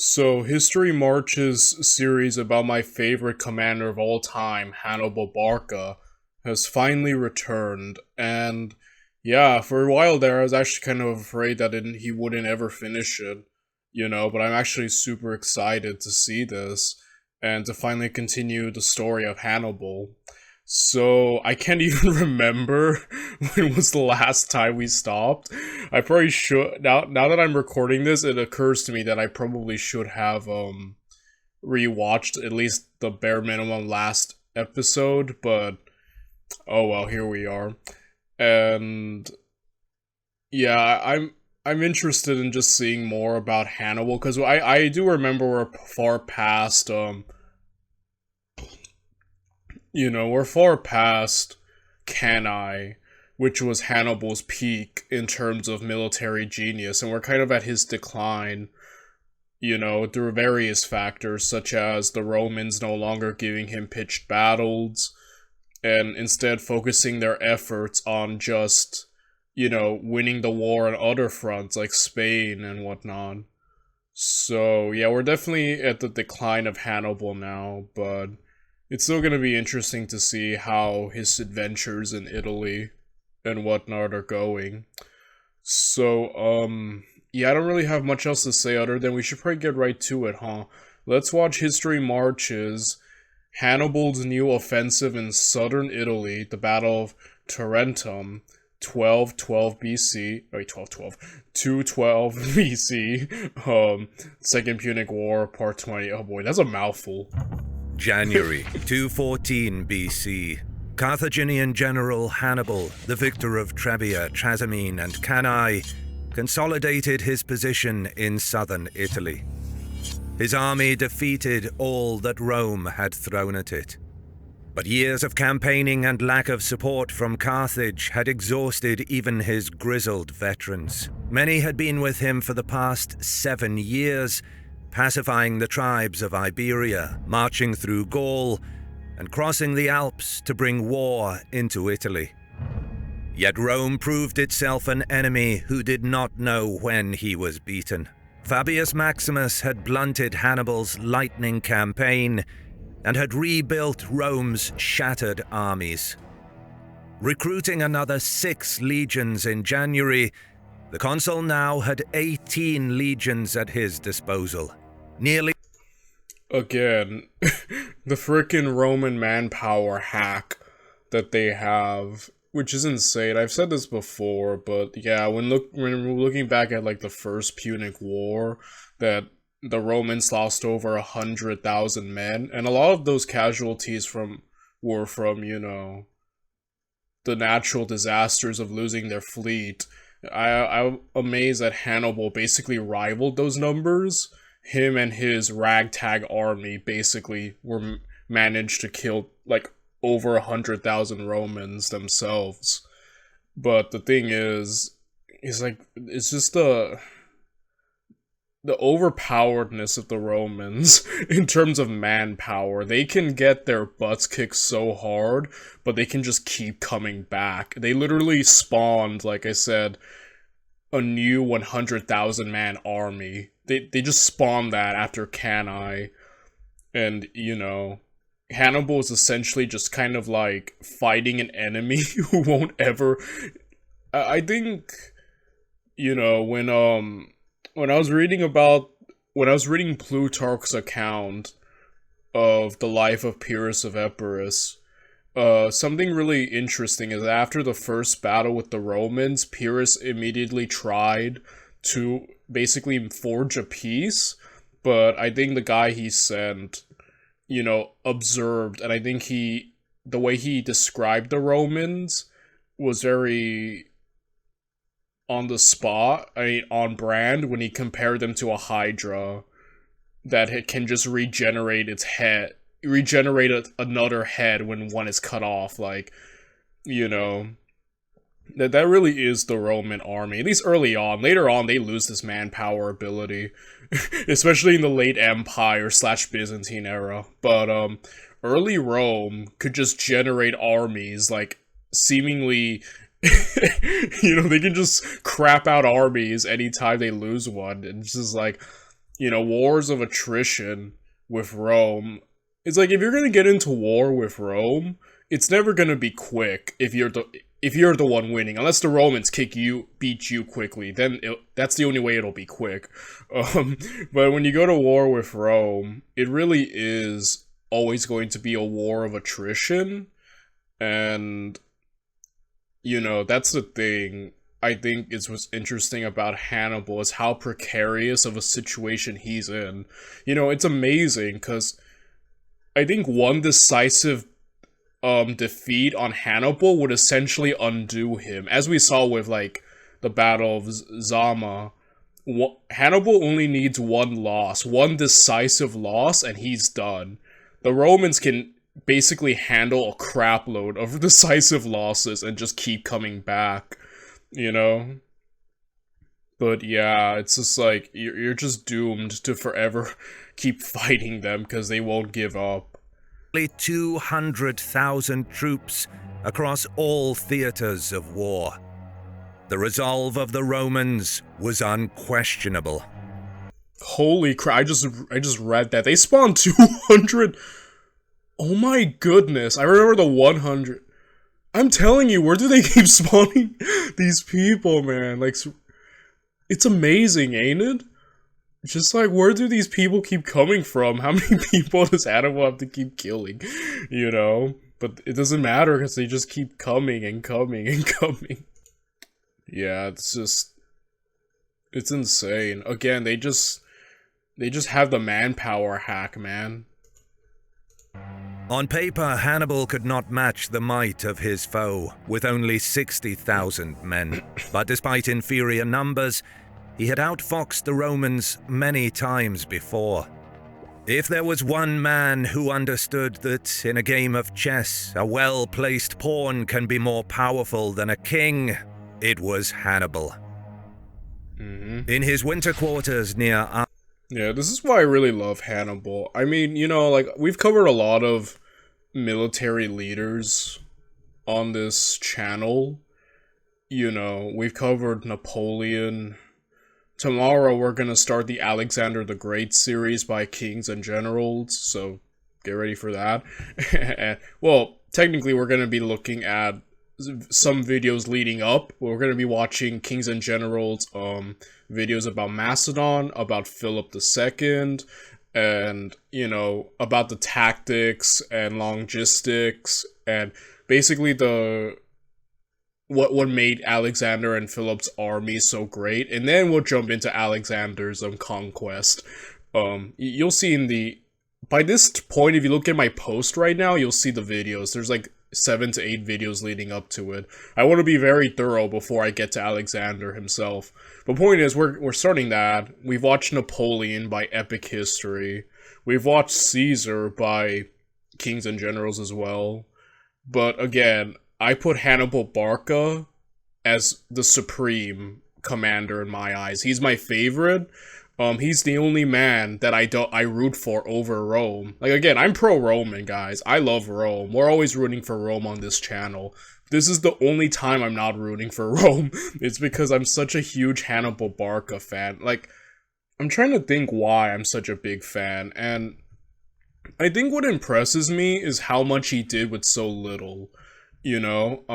So, History Marche's series about my favorite commander of all time, Hannibal Barca, has finally returned, and yeah, for a while there, I was actually kind of afraid that he wouldn't ever finish it, but I'm actually super excited to see this and to finally continue the story of Hannibal. So I can't even remember when was the last time we stopped. I probably should now that I'm recording this, it occurs to me that I probably should have rewatched at least the bare minimum last episode, but oh well, here we are. And yeah, I'm interested in just seeing more about Hannibal because I do remember we're far past we're far past Cannae, which was Hannibal's peak in terms of military genius, and we're kind of at his decline, through various factors, such as the Romans no longer giving him pitched battles, and instead focusing their efforts on just, winning the war on other fronts, like Spain and whatnot. So, yeah, we're definitely at the decline of Hannibal now, but it's still gonna be interesting to see how his adventures in Italy and whatnot are going. So, yeah, I don't really have much else to say other than we should probably get right to it, huh? Let's watch History Marches, Hannibal's new offensive in southern Italy, the Battle of Tarentum, 1212 BC, wait, 1212, 212 BC, Second Punic War, Part 20. Oh boy, that's a mouthful. January 214 BC. Carthaginian general Hannibal, the victor of Trebia, Trasimene, and Cannae, consolidated his position in southern Italy. His army defeated all that Rome had thrown at it. But years of campaigning and lack of support from Carthage had exhausted even his grizzled veterans. Many had been with him for the past 7 years, pacifying the tribes of Iberia, marching through Gaul, and crossing the Alps to bring war into Italy. Yet Rome proved itself an enemy who did not know when he was beaten. Fabius Maximus had blunted Hannibal's lightning campaign and had rebuilt Rome's shattered armies. Recruiting another 6 legions in January, the consul now had 18 legions at his disposal. Nearly Again, the frickin' Roman manpower hack that they have, which is insane. I've said this before, but yeah, when we're looking back at like the First Punic War, that the Romans lost over 100,000 men, and a lot of those casualties were from the natural disasters of losing their fleet. I'm amazed that Hannibal basically rivaled those numbers. Him and his ragtag army basically managed to kill like over 100,000 Romans themselves. But the thing is it's just the overpoweredness of the Romans in terms of manpower. They can get their butts kicked so hard, but they can just keep coming back. They literally spawned, like I said, a new 100,000 man army. They just spawned that after Cannae, and Hannibal is essentially just kind of like fighting an enemy who won't ever. I think when I was reading Plutarch's account of the life of Pyrrhus of Epirus, something really interesting is after the first battle with the Romans, Pyrrhus immediately tried to basically forge a peace, but I think the guy he sent, observed, and I think the way he described the Romans was very on the spot, on brand, when he compared them to a Hydra that it can just regenerate another head when one is cut off, like, that really is the Roman army, at least early on. Later on, they lose this manpower ability, especially in the late Empire / Byzantine era, but, early Rome could just generate armies, like, seemingly they can just crap out armies anytime they lose one. And it's just like, wars of attrition with Rome. It's like if you're gonna get into war with Rome, it's never gonna be quick if you're the one winning, unless the Romans beat you quickly. Then that's the only way it'll be quick. But when you go to war with Rome, it really is always going to be a war of attrition, and that's the thing. I think is what's interesting about Hannibal is how precarious of a situation he's in. It's amazing because I think one decisive defeat on Hannibal would essentially undo him. As we saw with, like, the Battle of Zama, Hannibal only needs one decisive loss, and he's done. The Romans can basically handle a crap load of decisive losses and just keep coming back, But yeah, it's just like, you're just doomed to forever keep fighting them because they won't give up. 200,000 troops across all theaters of war. The resolve of the Romans was unquestionable. Holy crap, I just read that. They spawned 200. Oh my goodness, I remember the 100. I'm telling you, where do they keep spawning these people, man? Like, it's amazing, ain't it? Just like, where do these people keep coming from? How many people does Hannibal have to keep killing? But it doesn't matter because they just keep coming and coming and coming. Yeah, it's insane. Again, they just have the manpower hack, man. On paper, Hannibal could not match the might of his foe with only 60,000 men. But despite inferior numbers, he had outfoxed the Romans many times before. If there was one man who understood that in a game of chess, a well-placed pawn can be more powerful than a king, it was Hannibal. In his winter quarters near... Yeah, this is why I really love Hannibal. I mean, like, we've covered a lot of military leaders on this channel. We've covered Napoleon. Tomorrow we're gonna start the Alexander the Great series by Kings and Generals, so get ready for that. Well, technically we're gonna be looking at some videos leading up. We're gonna be watching Kings and Generals videos about Macedon, about Philip II, and about the tactics and logistics and basically what made Alexander and Philip's army so great. And then we'll jump into Alexander's conquest. You'll see by this point, if you look at my post right now, you'll see the videos. There's like 7 to 8 videos leading up to it. I want to be very thorough before I get to Alexander himself. The point is, we're starting that. We've watched Napoleon by Epic History. We've watched Caesar by Kings and Generals as well. But again, I put Hannibal Barca as the supreme commander in my eyes. He's my favorite. He's the only man that I root for over Rome. Like, again, I'm pro-Roman, guys. I love Rome. We're always rooting for Rome on this channel. This is the only time I'm not rooting for Rome. It's because I'm such a huge Hannibal Barca fan. Like, I'm trying to think why I'm such a big fan, and I think what impresses me is how much he did with so little. Not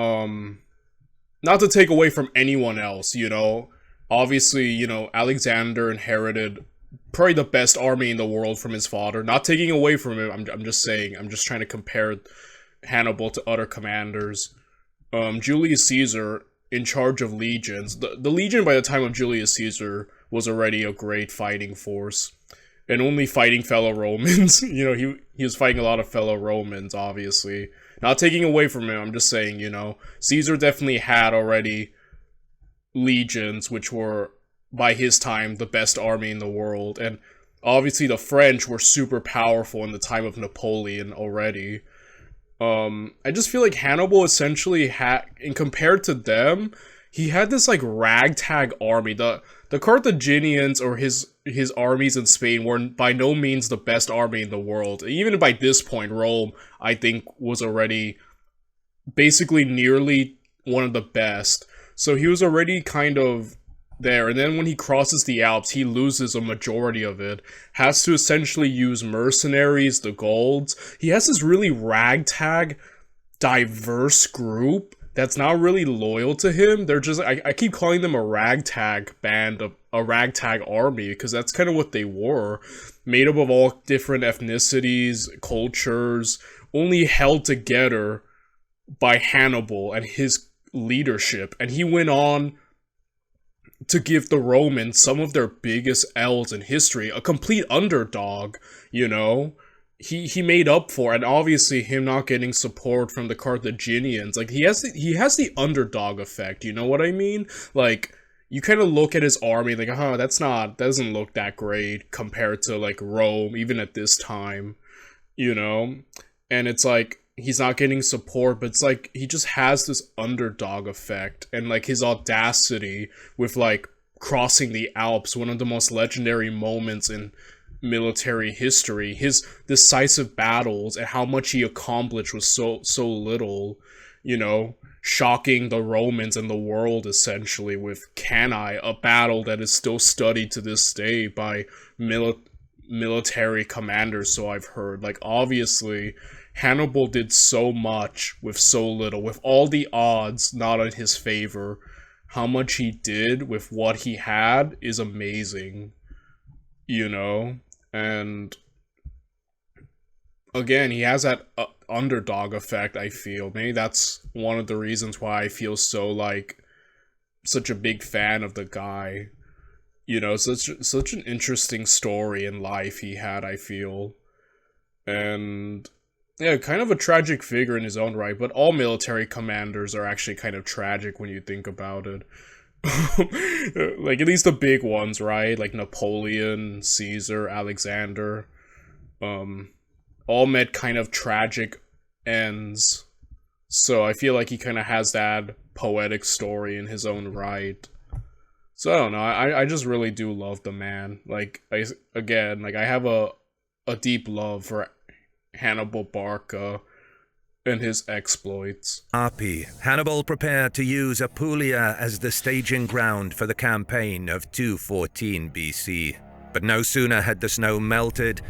to take away from anyone else, obviously, Alexander inherited probably the best army in the world from his father. Not taking away from him, I'm just saying, I'm just trying to compare Hannibal to other commanders. Julius Caesar, in charge of legions. The legion by the time of Julius Caesar was already a great fighting force. And only fighting fellow Romans. He was fighting a lot of fellow Romans, obviously. Not taking away from him, I'm just saying, Caesar definitely had already legions, which were, by his time, the best army in the world. And obviously the French were super powerful in the time of Napoleon already. I just feel like Hannibal essentially had, and compared to them, he had this, like, ragtag army. The Carthaginians, or his armies in Spain, were by no means the best army in the world. Even by this point, Rome, I think, was already basically nearly one of the best. So he was already kind of there, and then when he crosses the Alps, he loses a majority of it, has to essentially use mercenaries, the Golds. He has this really ragtag, diverse group that's not really loyal to him. They're just, I keep calling them a ragtag band, a ragtag army, because that's kind of what they were. Made up of all different ethnicities, cultures, only held together by Hannibal and his leadership. And he went on to give the Romans some of their biggest L's in history, a complete underdog, you know? He made up for, and obviously him not getting support from the Carthaginians, like, he has the underdog effect, you know what I mean? Like, you kind of look at his army, like, doesn't look that great compared to, like, Rome, even at this time, you know? And it's like, he's not getting support, but it's like, he just has this underdog effect, and, like, his audacity with, like, crossing the Alps, one of the most legendary moments in military history, his decisive battles, and how much he accomplished with so little, you know, shocking the Romans and the world, essentially, with Cannae, a battle that is still studied to this day by military commanders, so I've heard. Like, obviously, Hannibal did so much with so little, with all the odds not in his favor. How much he did with what he had is amazing, you know? And again, he has that underdog effect, I feel. Maybe that's one of the reasons why I feel so, like, such a big fan of the guy. You know, such an interesting story in life he had, I feel. And yeah, kind of a tragic figure in his own right, but all military commanders are actually kind of tragic when you think about it. Like, at least the big ones, right? Like Napoleon, Caesar, Alexander, all met kind of tragic ends. So I feel like he kind of has that poetic story in his own right. So I don't know, I just really do love the man. Like, I have a deep love for Hannibal Barca and his exploits. Hannibal prepared to use Apulia as the staging ground for the campaign of 214 BC. But no sooner had the snow melted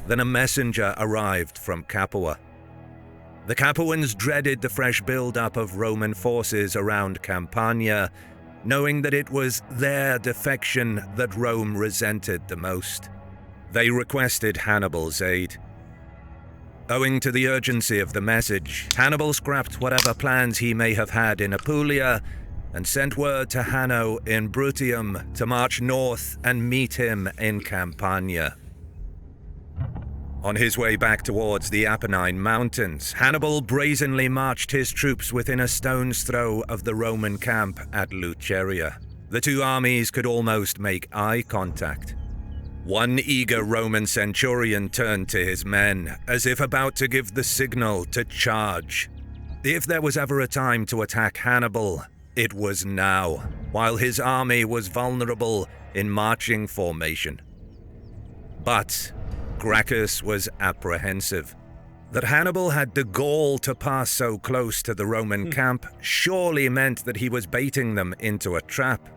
than a messenger arrived from Capua. The Capuans dreaded the fresh build-up of Roman forces around Campania, knowing that it was their defection that Rome resented the most. They requested Hannibal's aid. Owing to the urgency of the message, Hannibal scrapped whatever plans he may have had in Apulia and sent word to Hanno in Bruttium to march north and meet him in Campania. On his way back towards the Apennine Mountains, Hannibal brazenly marched his troops within a stone's throw of the Roman camp at Luceria. The two armies could almost make eye contact. One eager Roman centurion turned to his men, as if about to give the signal to charge. If there was ever a time to attack Hannibal, it was now, while his army was vulnerable in marching formation. But Gracchus was apprehensive. That Hannibal had the gall to pass so close to the Roman camp surely meant that he was baiting them into a trap.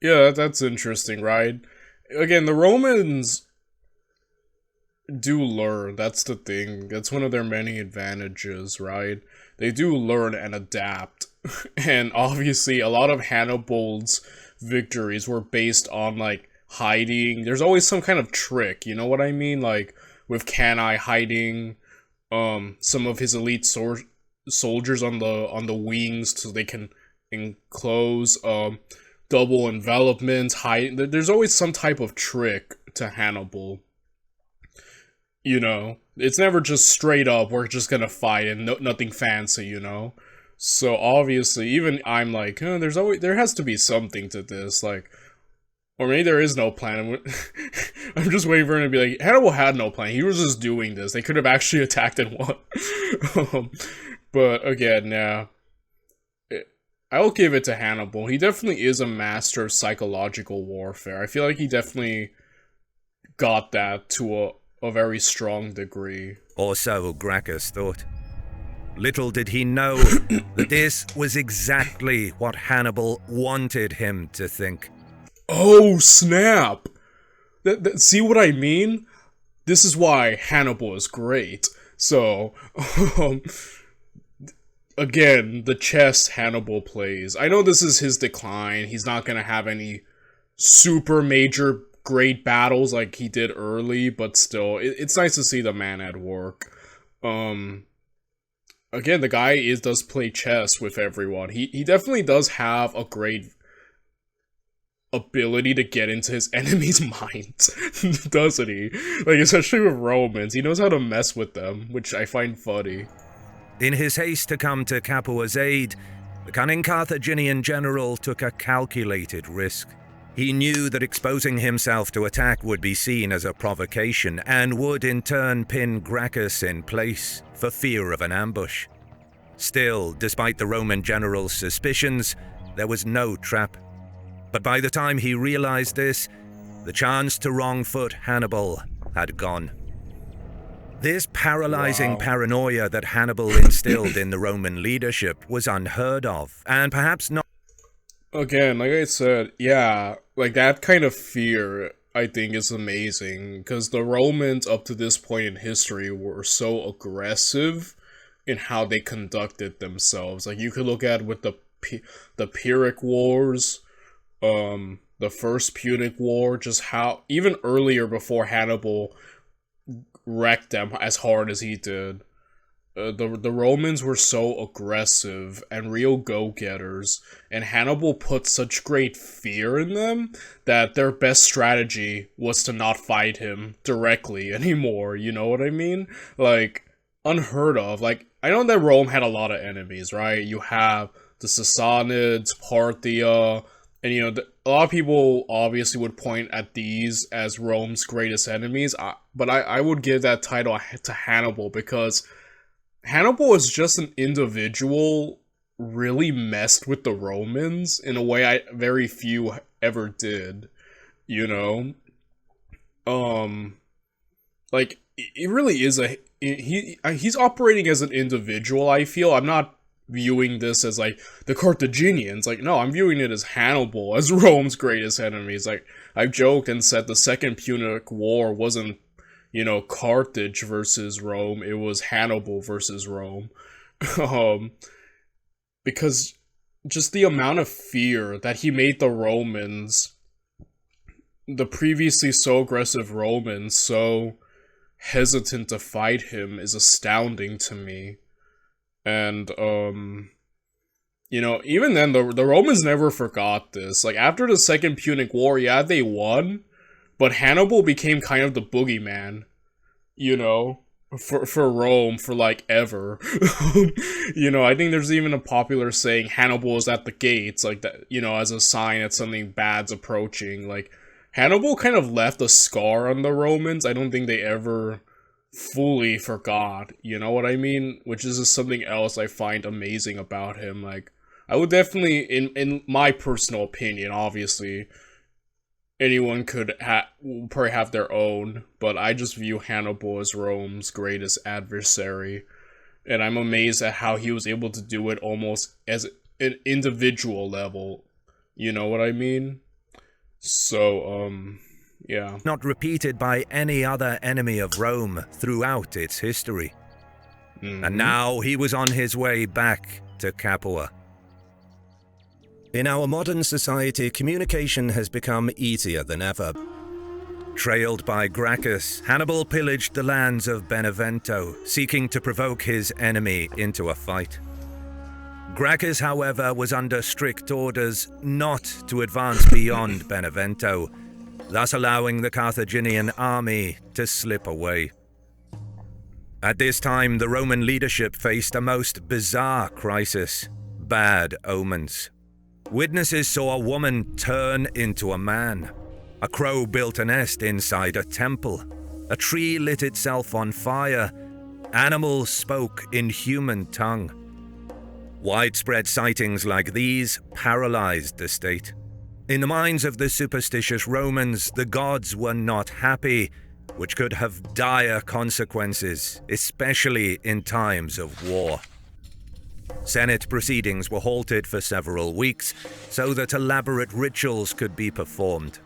Yeah, that's interesting, right? Again, the Romans do learn, that's the thing. That's one of their many advantages, right? They do learn and adapt. And obviously, a lot of Hannibal's victories were based on, like, hiding. There's always some kind of trick, you know what I mean? Like, with Cannae hiding some of his elite soldiers on the wings so they can enclose, double envelopments, there's always some type of trick to Hannibal. You know, it's never just straight up, we're just gonna fight and nothing fancy, you know? So obviously, even I'm like, there has to be something to this, like, or maybe there is no plan. I'm just waiting for him to be like, Hannibal had no plan, he was just doing this, they could have actually attacked and won. But again, yeah. I'll give it to Hannibal. He definitely is a master of psychological warfare. I feel like he definitely got that to a very strong degree. Or so Gracchus thought. Little did he know that this was exactly what Hannibal wanted him to think. Oh, snap! See what I mean? This is why Hannibal is great. So, again, the chess Hannibal plays. I know this is his decline. He's not gonna have any super major great battles like he did early, but still, it's nice to see the man at work. Again, the guy does play chess with everyone. He definitely does have a great ability to get into his enemies' minds, doesn't he? Like, especially with Romans, he knows how to mess with them, which I find funny. In his haste to come to Capua's aid, the cunning Carthaginian general took a calculated risk. He knew that exposing himself to attack would be seen as a provocation and would in turn pin Gracchus in place for fear of an ambush. Still, despite the Roman general's suspicions, there was no trap. But by the time he realized this, the chance to wrong-foot Hannibal had gone. This paralyzing paranoia that Hannibal instilled in the Roman leadership was unheard of, and perhaps not. Again, like I said, yeah, like that kind of fear, I think, is amazing, because the Romans up to this point in history were so aggressive in how they conducted themselves. Like, you could look at with the Pyrrhic Wars, the First Punic War, just how, even earlier before Hannibal wrecked them as hard as he did, the Romans were so aggressive and real go-getters, and Hannibal put such great fear in them that their best strategy was to not fight him directly anymore, you know what I mean? Like, unheard of. Like, I know that Rome had a lot of enemies, right? You have the Sassanids, Parthia, and you know, a lot of people obviously would point at these as Rome's greatest enemies, but I would give that title to Hannibal, because Hannibal is just an individual really messed with the Romans in a way very few ever did, you know? Like, it really is he's operating as an individual, I feel. I'm not viewing this as, like, the Carthaginians. Like, no, I'm viewing it as Hannibal, as Rome's greatest enemies. Like, I've joked and said the Second Punic War wasn't, you know, Carthage versus Rome, it was Hannibal versus Rome. Because just the amount of fear that he made the Romans, the previously so aggressive Romans, so hesitant to fight him, is astounding to me. And, you know, even then, the Romans never forgot this. Like, after the Second Punic War, yeah, they won, but Hannibal became kind of the boogeyman, you know, for Rome for, like, ever. You know, I think there's even a popular saying, Hannibal is at the gates, like, that, you know, as a sign that something bad's approaching. Like, Hannibal kind of left a scar on the Romans. I don't think they ever fully forgot, you know what I mean? Which is just something else I find amazing about him. Like, I would definitely, in my personal opinion, obviously, anyone could probably have their own, but I just view Hannibal as Rome's greatest adversary, and I'm amazed at how he was able to do it almost as an individual level, you know what I mean? So, yeah. Not repeated by any other enemy of Rome throughout its history. And now he was on his way back to Capua. In our modern society, communication has become easier than ever. Trailed by Gracchus, Hannibal pillaged the lands of Benevento, seeking to provoke his enemy into a fight. Gracchus, however, was under strict orders not to advance beyond Benevento, thus allowing the Carthaginian army to slip away. At this time, the Roman leadership faced a most bizarre crisis: bad omens. Witnesses saw a woman turn into a man. A crow built a nest inside a temple. A tree lit itself on fire. Animals spoke in human tongue. Widespread sightings like these paralyzed the state. In the minds of the superstitious Romans, the gods were not happy, which could have dire consequences, especially in times of war. Senate proceedings were halted for several weeks so that elaborate rituals could be performed.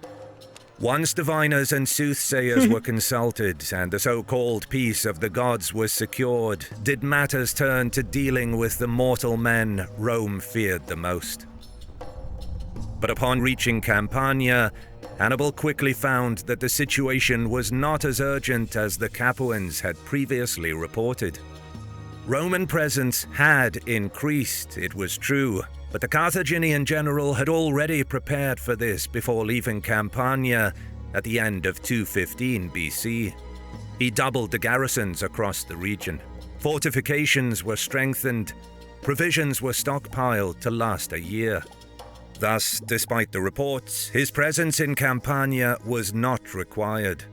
Once diviners and soothsayers were consulted and the so-called peace of the gods was secured, did matters turn to dealing with the mortal men Rome feared the most. But upon reaching Campania, Hannibal quickly found that the situation was not as urgent as the Capuans had previously reported. Roman presence had increased, it was true, but the Carthaginian general had already prepared for this before leaving Campania at the end of 215 BC. He doubled the garrisons across the region. Fortifications were strengthened. Provisions were stockpiled to last a year. Thus, despite the reports, his presence in Campania was not required.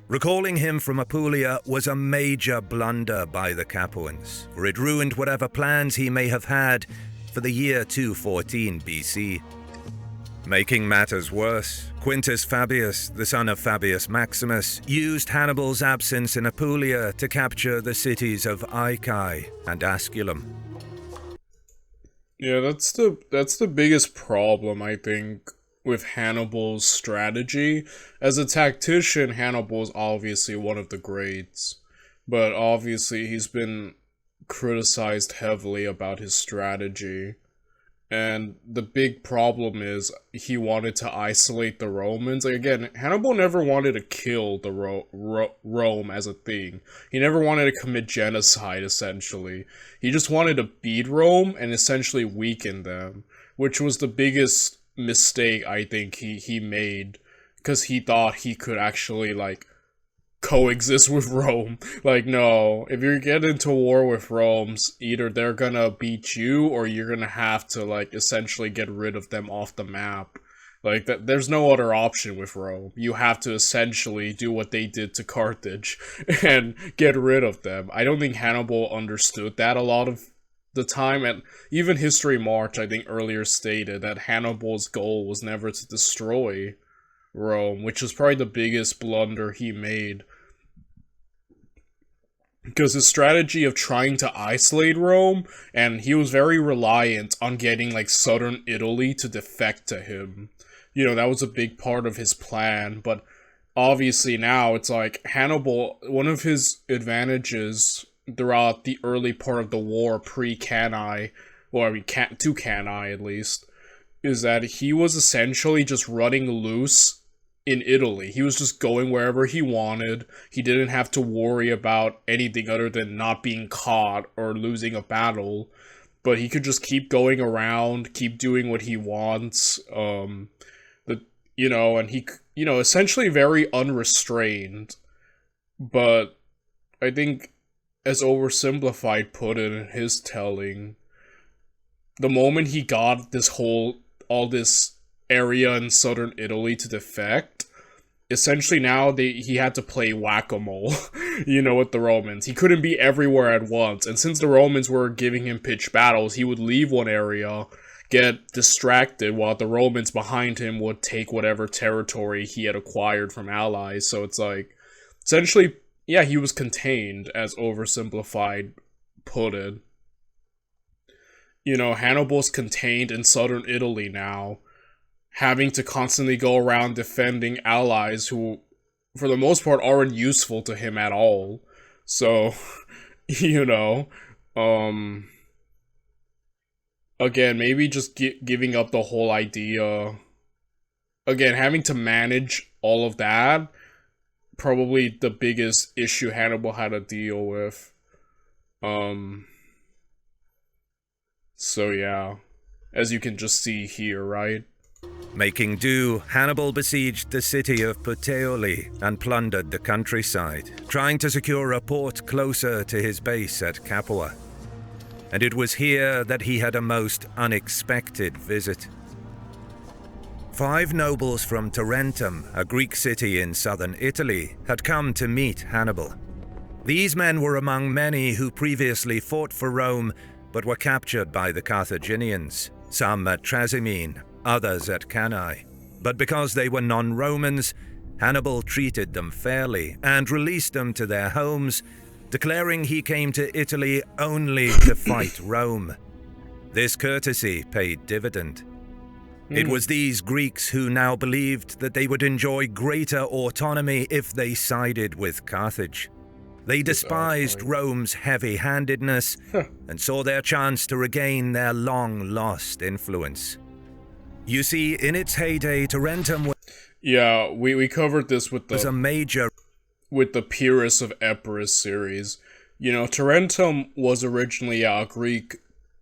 Recalling him from Apulia was a major blunder by the Capuans, for it ruined whatever plans he may have had for the year 214 BC. Making matters worse, Quintus Fabius, the son of Fabius Maximus, used Hannibal's absence in Apulia to capture the cities of Aegae and Asculum. Yeah, that's the biggest problem, I think, with Hannibal's strategy. As a tactician, Hannibal is obviously one of the greats, but obviously he's been criticized heavily about his strategy. And the big problem is he wanted to isolate the Romans. Like, again, Hannibal never wanted to kill the Rome as a thing. He never wanted to commit genocide, essentially. He just wanted to beat Rome and essentially weaken them, which was the biggest mistake I think he made, because he thought he could actually, like, coexist with Rome. Like, no, if you get into war with Rome, either they're gonna beat you or you're gonna have to, like, essentially get rid of them off the map. Like, there's no other option with Rome. You have to essentially do what they did to Carthage and get rid of them. I don't think Hannibal understood that a lot of the time, and even HistoryMarche, I think, earlier stated that Hannibal's goal was never to destroy Rome, which is probably the biggest blunder he made. Because his strategy of trying to isolate Rome, and he was very reliant on getting, like, southern Italy to defect to him. You know, that was a big part of his plan, but obviously now it's like Hannibal, one of his advantages throughout the early part of the war, pre-Cannae, or I mean, to Cannae at least, is that he was essentially just running loose in Italy. He was just going wherever he wanted. He didn't have to worry about anything other than not being caught or losing a battle. But he could just keep going around, keep doing what he wants. And he, essentially very unrestrained. But I think, as Oversimplified put it in his telling, the moment he got all this area in southern Italy to defect, essentially now he had to play whack-a-mole, with the Romans. He couldn't be everywhere at once, and since the Romans were giving him pitched battles, he would leave one area, get distracted, while the Romans behind him would take whatever territory he had acquired from allies. So it's like, essentially, yeah, he was contained, as Oversimplified put it. Hannibal's contained in southern Italy now, having to constantly go around defending allies who, for the most part, aren't useful to him at all. So, again, maybe just giving up the whole idea. Again, having to manage all of that, probably the biggest issue Hannibal had to deal with. So yeah, as you can just see here, right? Making do, Hannibal besieged the city of Puteoli and plundered the countryside, trying to secure a port closer to his base at Capua. And it was here that he had a most unexpected visit. 5 nobles from Tarentum, a Greek city in southern Italy, had come to meet Hannibal. These men were among many who previously fought for Rome, but were captured by the Carthaginians, some at Trasimene, others at Cannae. But because they were non-Romans, Hannibal treated them fairly and released them to their homes, declaring he came to Italy only to fight Rome, This courtesy paid dividend. It was these Greeks who now believed that they would enjoy greater autonomy if they sided with Carthage. They despised Rome's heavy-handedness and saw their chance to regain their long-lost influence. You see, in its heyday, Tarentum Yeah, we covered this with was a major with the Pyrrhus of Epirus series. You know, Tarentum was originally a Greek,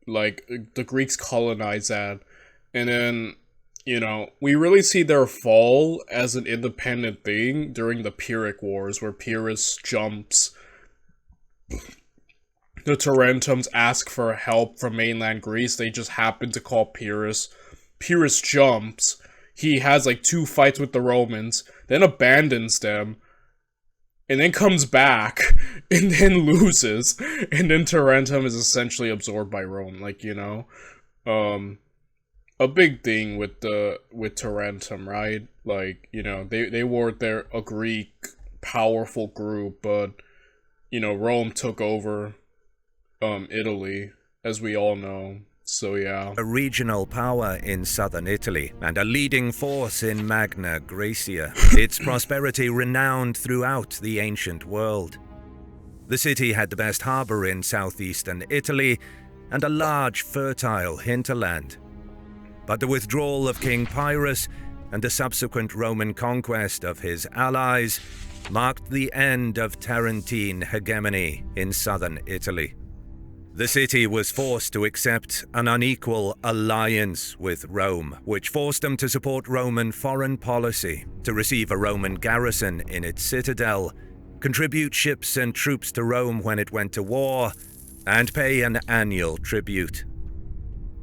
like, the Greeks colonized that, and then, you know, we really see their fall as an independent thing during the Pyrrhic Wars, where Pyrrhus jumps. The Tarentums ask for help from mainland Greece. They just happen to call Pyrrhus. Pyrrhus jumps. He has like 2 fights with the Romans, then abandons them, and then comes back, and then loses, and then Tarentum is essentially absorbed by Rome. Like, you know, a big thing with Tarentum, right? Like, you know, they were a Greek powerful group, but, you know, Rome took over Italy, as we all know. So yeah. A regional power in southern Italy and a leading force in Magna Graecia, its prosperity renowned throughout the ancient world. The city had the best harbour in southeastern Italy and a large fertile hinterland. But the withdrawal of King Pyrrhus and the subsequent Roman conquest of his allies marked the end of Tarentine hegemony in southern Italy. The city was forced to accept an unequal alliance with Rome, which forced them to support Roman foreign policy, to receive a Roman garrison in its citadel, contribute ships and troops to Rome when it went to war, and pay an annual tribute.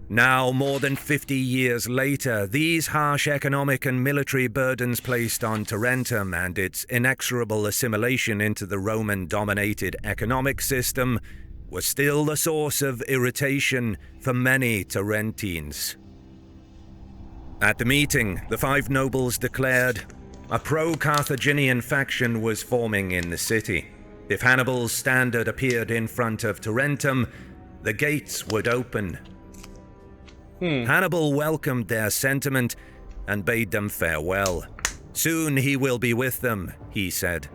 Now, more than 50 years later, these harsh economic and military burdens placed on Tarentum and its inexorable assimilation into the Roman-dominated economic system was still the source of irritation for many Tarentines. At the meeting, the 5 nobles declared a pro-Carthaginian faction was forming in the city. If Hannibal's standard appeared in front of Tarentum, the gates would open. Hannibal welcomed their sentiment and bade them farewell. Soon he will be with them, he said.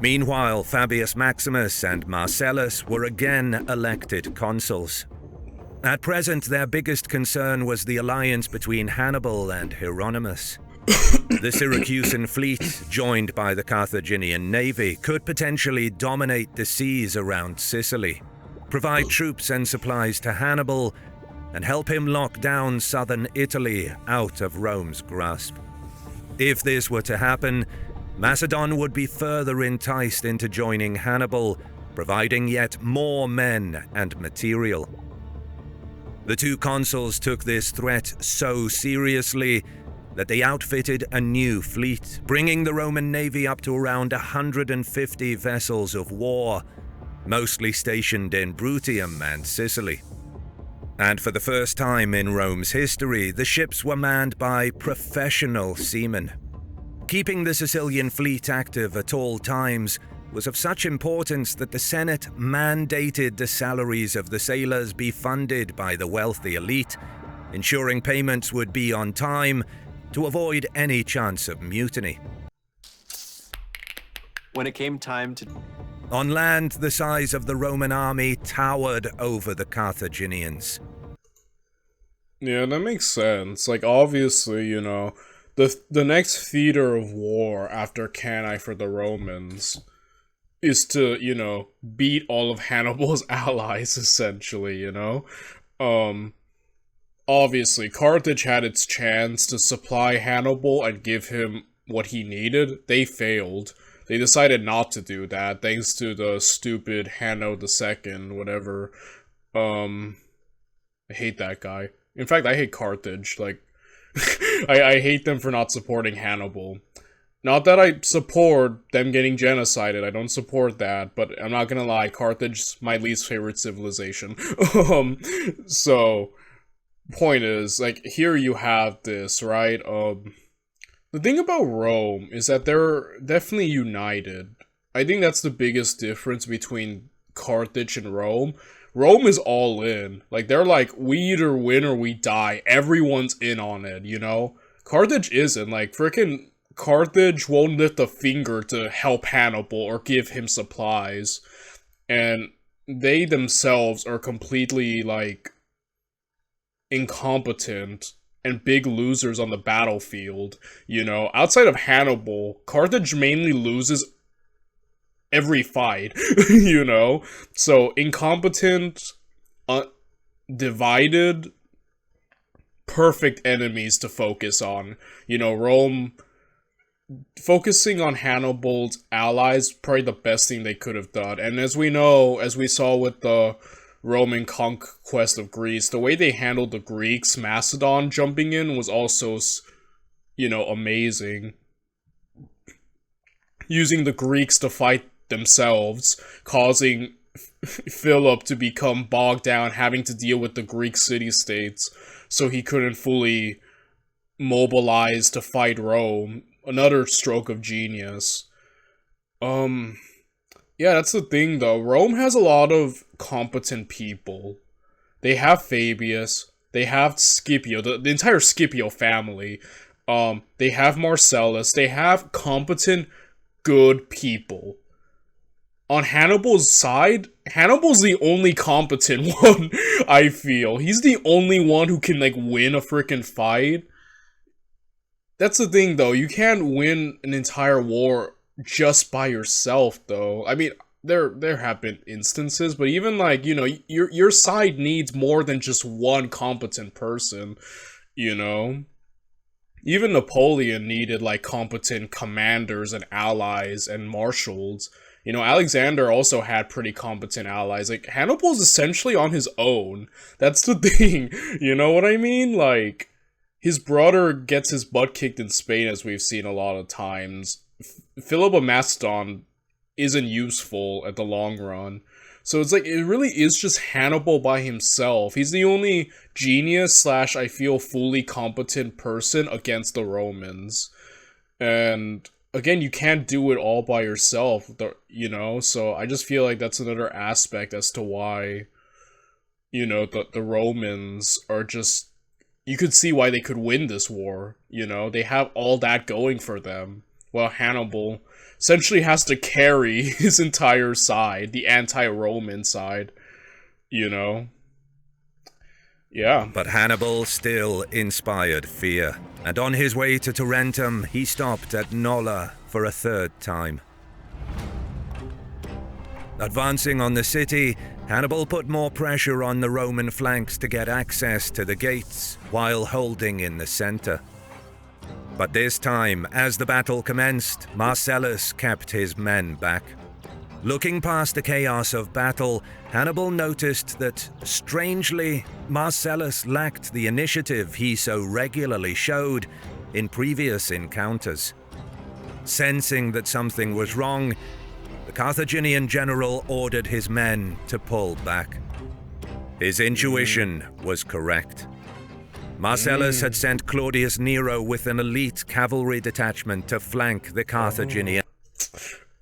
Meanwhile, Fabius Maximus and Marcellus were again elected consuls. At present, their biggest concern was the alliance between Hannibal and Hieronymus. The Syracusan fleet, joined by the Carthaginian navy, could potentially dominate the seas around Sicily, provide troops and supplies to Hannibal, and help him lock down southern Italy out of Rome's grasp. If this were to happen, Macedon would be further enticed into joining Hannibal, providing yet more men and material. The 2 consuls took this threat so seriously that they outfitted a new fleet, bringing the Roman navy up to around 150 vessels of war, mostly stationed in Bruttium and Sicily. And for the first time in Rome's history, the ships were manned by professional seamen. Keeping the Sicilian fleet active at all times was of such importance that the Senate mandated the salaries of the sailors be funded by the wealthy elite, ensuring payments would be on time to avoid any chance of mutiny. When it came time to... On land, the size of the Roman army towered over the Carthaginians. Yeah, that makes sense. Like, obviously, you know, the next theater of war after Cannae for the Romans is to, you know, beat all of Hannibal's allies, essentially, you know? Obviously, Carthage had its chance to supply Hannibal and give him what he needed. They failed. They decided not to do that, thanks to the stupid Hanno II, whatever. I hate that guy. In fact, I hate Carthage, like... I hate them for not supporting Hannibal. Not that I support them getting genocided, I don't support that, but I'm not gonna lie, Carthage's my least favorite civilization. So, point is, like, here you have this, right? The thing about Rome is that they're definitely united. I think that's the biggest difference between Carthage and Rome. Rome is all in. Like, they're like, we either win or we die. Everyone's in on it, you know? Carthage isn't. Like, freaking Carthage won't lift a finger to help Hannibal or give him supplies. And they themselves are completely, like, incompetent and big losers on the battlefield, you know? Outside of Hannibal, Carthage mainly loses every fight, you know? So, incompetent, divided, perfect enemies to focus on. You know, Rome, focusing on Hannibal's allies, probably the best thing they could have done. And as we know, as we saw with the Roman conquest of Greece, the way they handled the Greeks, Macedon jumping in, was also, you know, amazing. Using the Greeks to fight themselves, causing Philip to become bogged down, having to deal with the Greek city-states, so he couldn't fully mobilize to fight Rome. Another stroke of genius. Yeah, that's the thing, though. Rome has a lot of competent people. They have Fabius. They have Scipio, the entire Scipio family. They have Marcellus. They have competent, good people. On Hannibal's side, Hannibal's the only competent one, I feel. He's the only one who can, like, win a freaking fight. That's the thing, though. You can't win an entire war just by yourself, though. I mean, there have been instances, but even, like, you know, your side needs more than just one competent person, you know? Even Napoleon needed, like, competent commanders and allies and marshals. You know, Alexander also had pretty competent allies. Like, Hannibal's essentially on his own. That's the thing, you know what I mean? Like, his brother gets his butt kicked in Spain, as we've seen a lot of times. Philip of Macedon isn't useful at the long run. So it's like, it really is just Hannibal by himself. He's the only genius / I feel fully competent person against the Romans. And again, you can't do it all by yourself, you know? So I just feel like that's another aspect as to why, you know, the Romans are just, you could see why they could win this war, you know? They have all that going for them. Well, Hannibal essentially has to carry his entire side, the anti-Roman side, you know? Yeah. But Hannibal still inspired fear, and on his way to Tarentum, he stopped at Nola for a third time. Advancing on the city, Hannibal put more pressure on the Roman flanks to get access to the gates, while holding in the center. But this time, as the battle commenced, Marcellus kept his men back. Looking past the chaos of battle, Hannibal noticed that, strangely, Marcellus lacked the initiative he so regularly showed in previous encounters. Sensing that something was wrong, the Carthaginian general ordered his men to pull back. His intuition was correct. Marcellus had sent Claudius Nero with an elite cavalry detachment to flank the Carthaginian.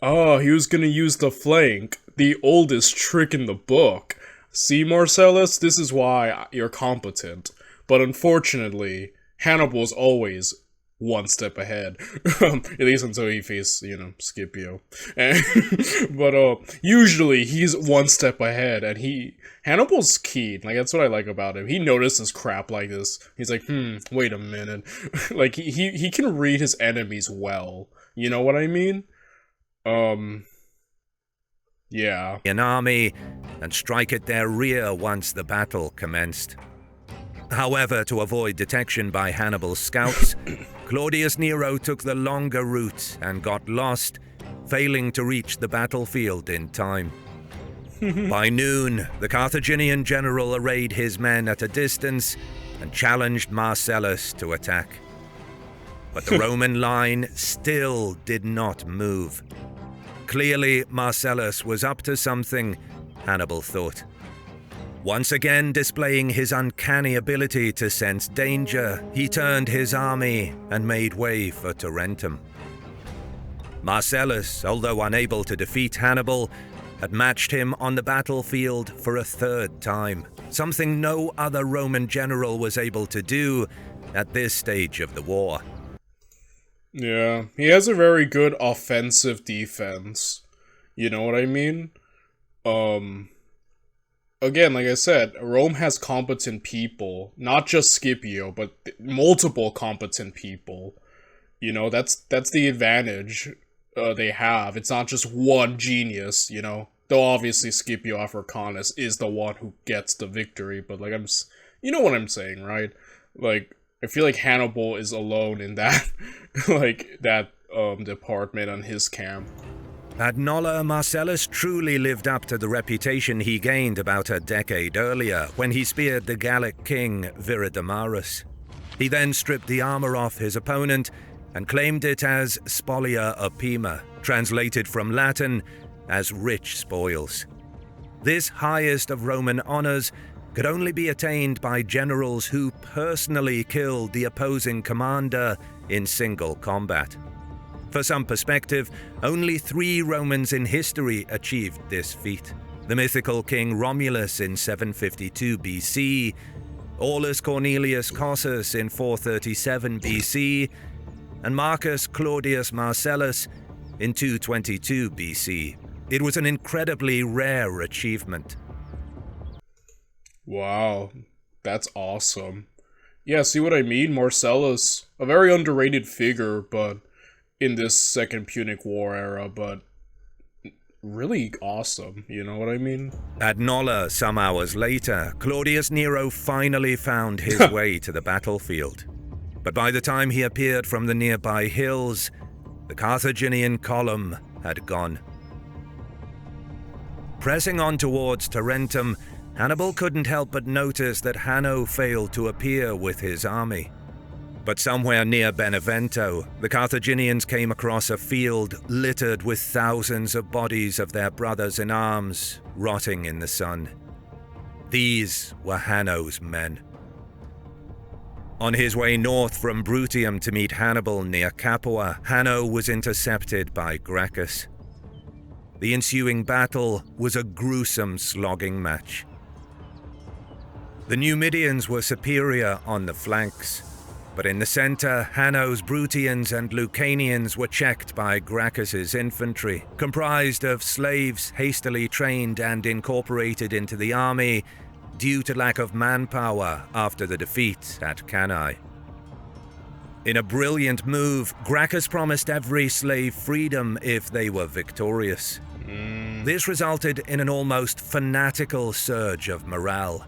Oh, he was gonna use the flank. The oldest trick in the book. See, Marcellus, this is why you're competent. But unfortunately, Hannibal's always one step ahead. At least until he faced, you know, Scipio. But usually he's one step ahead, and Hannibal's keen. Like, that's what I like about him. He notices crap like this. He's like, wait a minute. Like, he can read his enemies well. You know what I mean? Yeah. An army and strike at their rear once the battle commenced. However, to avoid detection by Hannibal's scouts, Claudius Nero took the longer route and got lost, failing to reach the battlefield in time. By noon, the Carthaginian general arrayed his men at a distance and challenged Marcellus to attack. But the Roman line still did not move. Clearly, Marcellus was up to something, Hannibal thought. Once again displaying his uncanny ability to sense danger, he turned his army and made way for Tarentum. Marcellus, although unable to defeat Hannibal, had matched him on the battlefield for a third time, something no other Roman general was able to do at this stage of the war. Yeah, he has a very good offensive defense. You know what I mean? Again, like I said, Rome has competent people, not just Scipio, but multiple competent people. You know, that's the advantage they have. It's not just one genius, you know. Though obviously Scipio Africanus is the one who gets the victory, but like you know what I'm saying, right? Like, I feel like Hannibal is alone in that, like, that department on his camp. At Nola, Marcellus truly lived up to the reputation he gained about a decade earlier when he speared the Gallic king Viridomarus. He then stripped the armor off his opponent and claimed it as spolia opima, translated from Latin as rich spoils. This highest of Roman honors could only be attained by generals who personally killed the opposing commander in single combat. For some perspective, only 3 Romans in history achieved this feat. The mythical King Romulus in 752 BC, Aulus Cornelius Cossus in 437 BC, and Marcus Claudius Marcellus in 222 BC. It was an incredibly rare achievement. Wow, that's awesome. Yeah, see what I mean? Marcellus, a very underrated figure, but in this Second Punic War era, but really awesome, you know what I mean? At Nola, some hours later, Claudius Nero finally found his way to the battlefield. But by the time he appeared from the nearby hills, the Carthaginian column had gone. Pressing on towards Tarentum, Hannibal couldn't help but notice that Hanno failed to appear with his army. But somewhere near Benevento, the Carthaginians came across a field littered with thousands of bodies of their brothers in arms, rotting in the sun. These were Hanno's men. On his way north from Brutium to meet Hannibal near Capua, Hanno was intercepted by Gracchus. The ensuing battle was a gruesome slogging match. The Numidians were superior on the flanks, but in the center, Hanno's Brutians and Lucanians were checked by Gracchus's infantry, comprised of slaves hastily trained and incorporated into the army due to lack of manpower after the defeat at Cannae. In a brilliant move, Gracchus promised every slave freedom if they were victorious. This resulted in an almost fanatical surge of morale,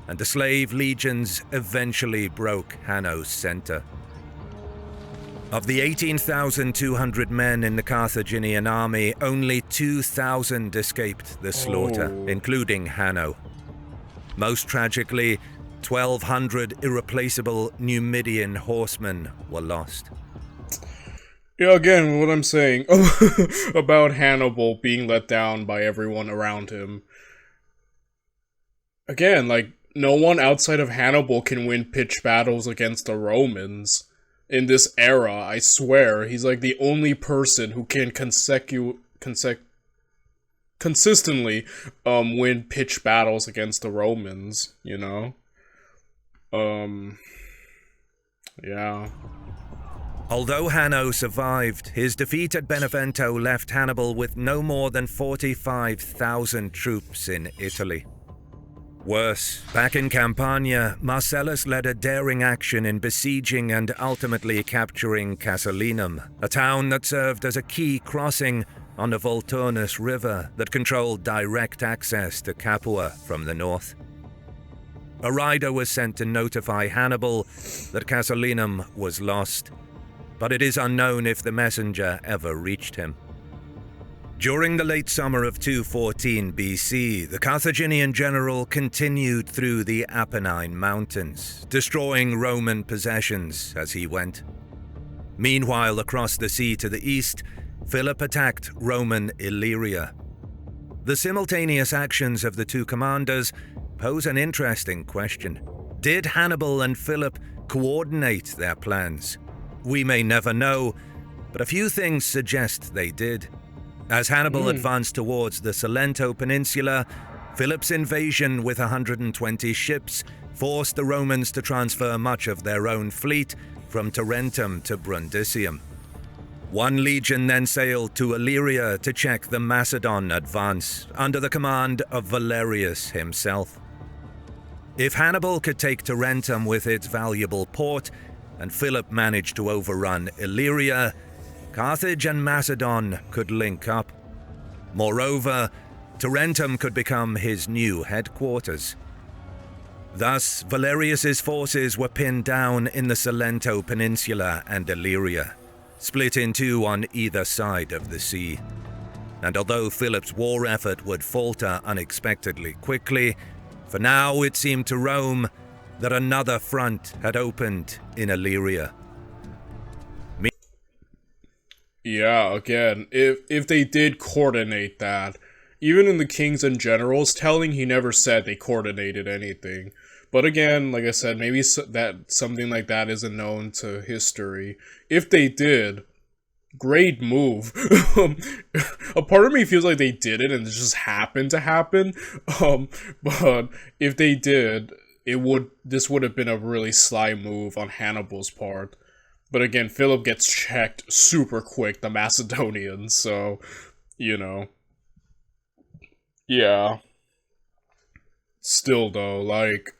and the slave legions eventually broke Hanno's center. Of the 18,200 men in the Carthaginian army, only 2,000 escaped the slaughter, including Hanno. Most tragically, 1,200 irreplaceable Numidian horsemen were lost. Yeah, again, what I'm saying about Hannibal being let down by everyone around him. Again, like, no one outside of Hannibal can win pitched battles against the Romans. In this era, I swear, he's like the only person who can consistently win pitched battles against the Romans, you know? Yeah. Although Hanno survived, his defeat at Benevento left Hannibal with no more than 45,000 troops in Italy. Worse, back in Campania, Marcellus led a daring action in besieging and ultimately capturing Casilinum, a town that served as a key crossing on the Volturnus River that controlled direct access to Capua from the north. A rider was sent to notify Hannibal that Casilinum was lost, but it is unknown if the messenger ever reached him. During the late summer of 214 BC, the Carthaginian general continued through the Apennine Mountains, destroying Roman possessions as he went. Meanwhile, across the sea to the east, Philip attacked Roman Illyria. The simultaneous actions of the two commanders pose an interesting question. Did Hannibal and Philip coordinate their plans? We may never know, but a few things suggest they did. As Hannibal advanced towards the Salento Peninsula, Philip's invasion with 120 ships forced the Romans to transfer much of their own fleet from Tarentum to Brundisium. One legion then sailed to Illyria to check the Macedon advance under the command of Valerius himself. If Hannibal could take Tarentum with its valuable port, and Philip managed to overrun Illyria, Carthage and Macedon could link up. Moreover, Tarentum could become his new headquarters. Thus, Valerius's forces were pinned down in the Salento Peninsula and Illyria, split in two on either side of the sea. And although Philip's war effort would falter unexpectedly quickly, for now it seemed to Rome that another front had opened in Illyria. Yeah, again, if they did coordinate that, even in the Kings and Generals telling, he never said they coordinated anything. But again, like I said, maybe that something like that isn't known to history. If they did, great move. A part of me feels like they did it and it just happened to happen. But if they did, this would have been a really sly move on Hannibal's part. But again, Philip gets checked super quick, the Macedonians, so, you know. Yeah. Still though, like,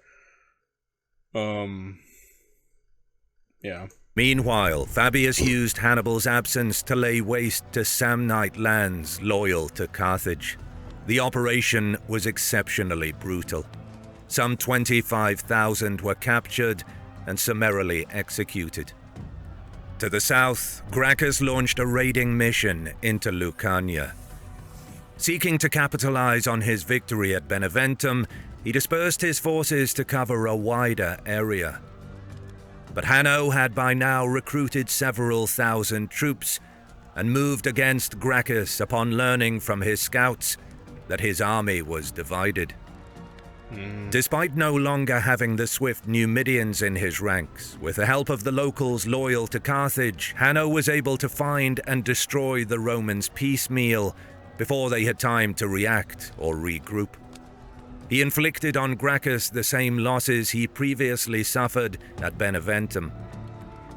yeah. Meanwhile, Fabius used Hannibal's absence to lay waste to Samnite lands loyal to Carthage. The operation was exceptionally brutal. Some 25,000 were captured and summarily executed. To the south, Gracchus launched a raiding mission into Lucania. Seeking to capitalize on his victory at Beneventum, he dispersed his forces to cover a wider area. But Hanno had by now recruited several thousand troops and moved against Gracchus upon learning from his scouts that his army was divided. Despite no longer having the swift Numidians in his ranks, with the help of the locals loyal to Carthage, Hanno was able to find and destroy the Romans piecemeal before they had time to react or regroup. He inflicted on Gracchus the same losses he previously suffered at Beneventum.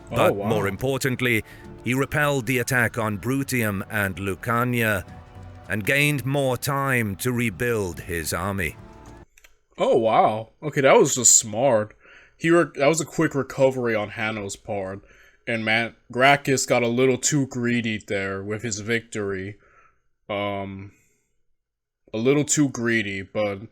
But more importantly, he repelled the attack on Brutium and Lucania and gained more time to rebuild his army. Oh, wow. Okay, that was just smart. That was a quick recovery on Hanno's part. And man, Gracchus got a little too greedy there with his victory. A little too greedy, but...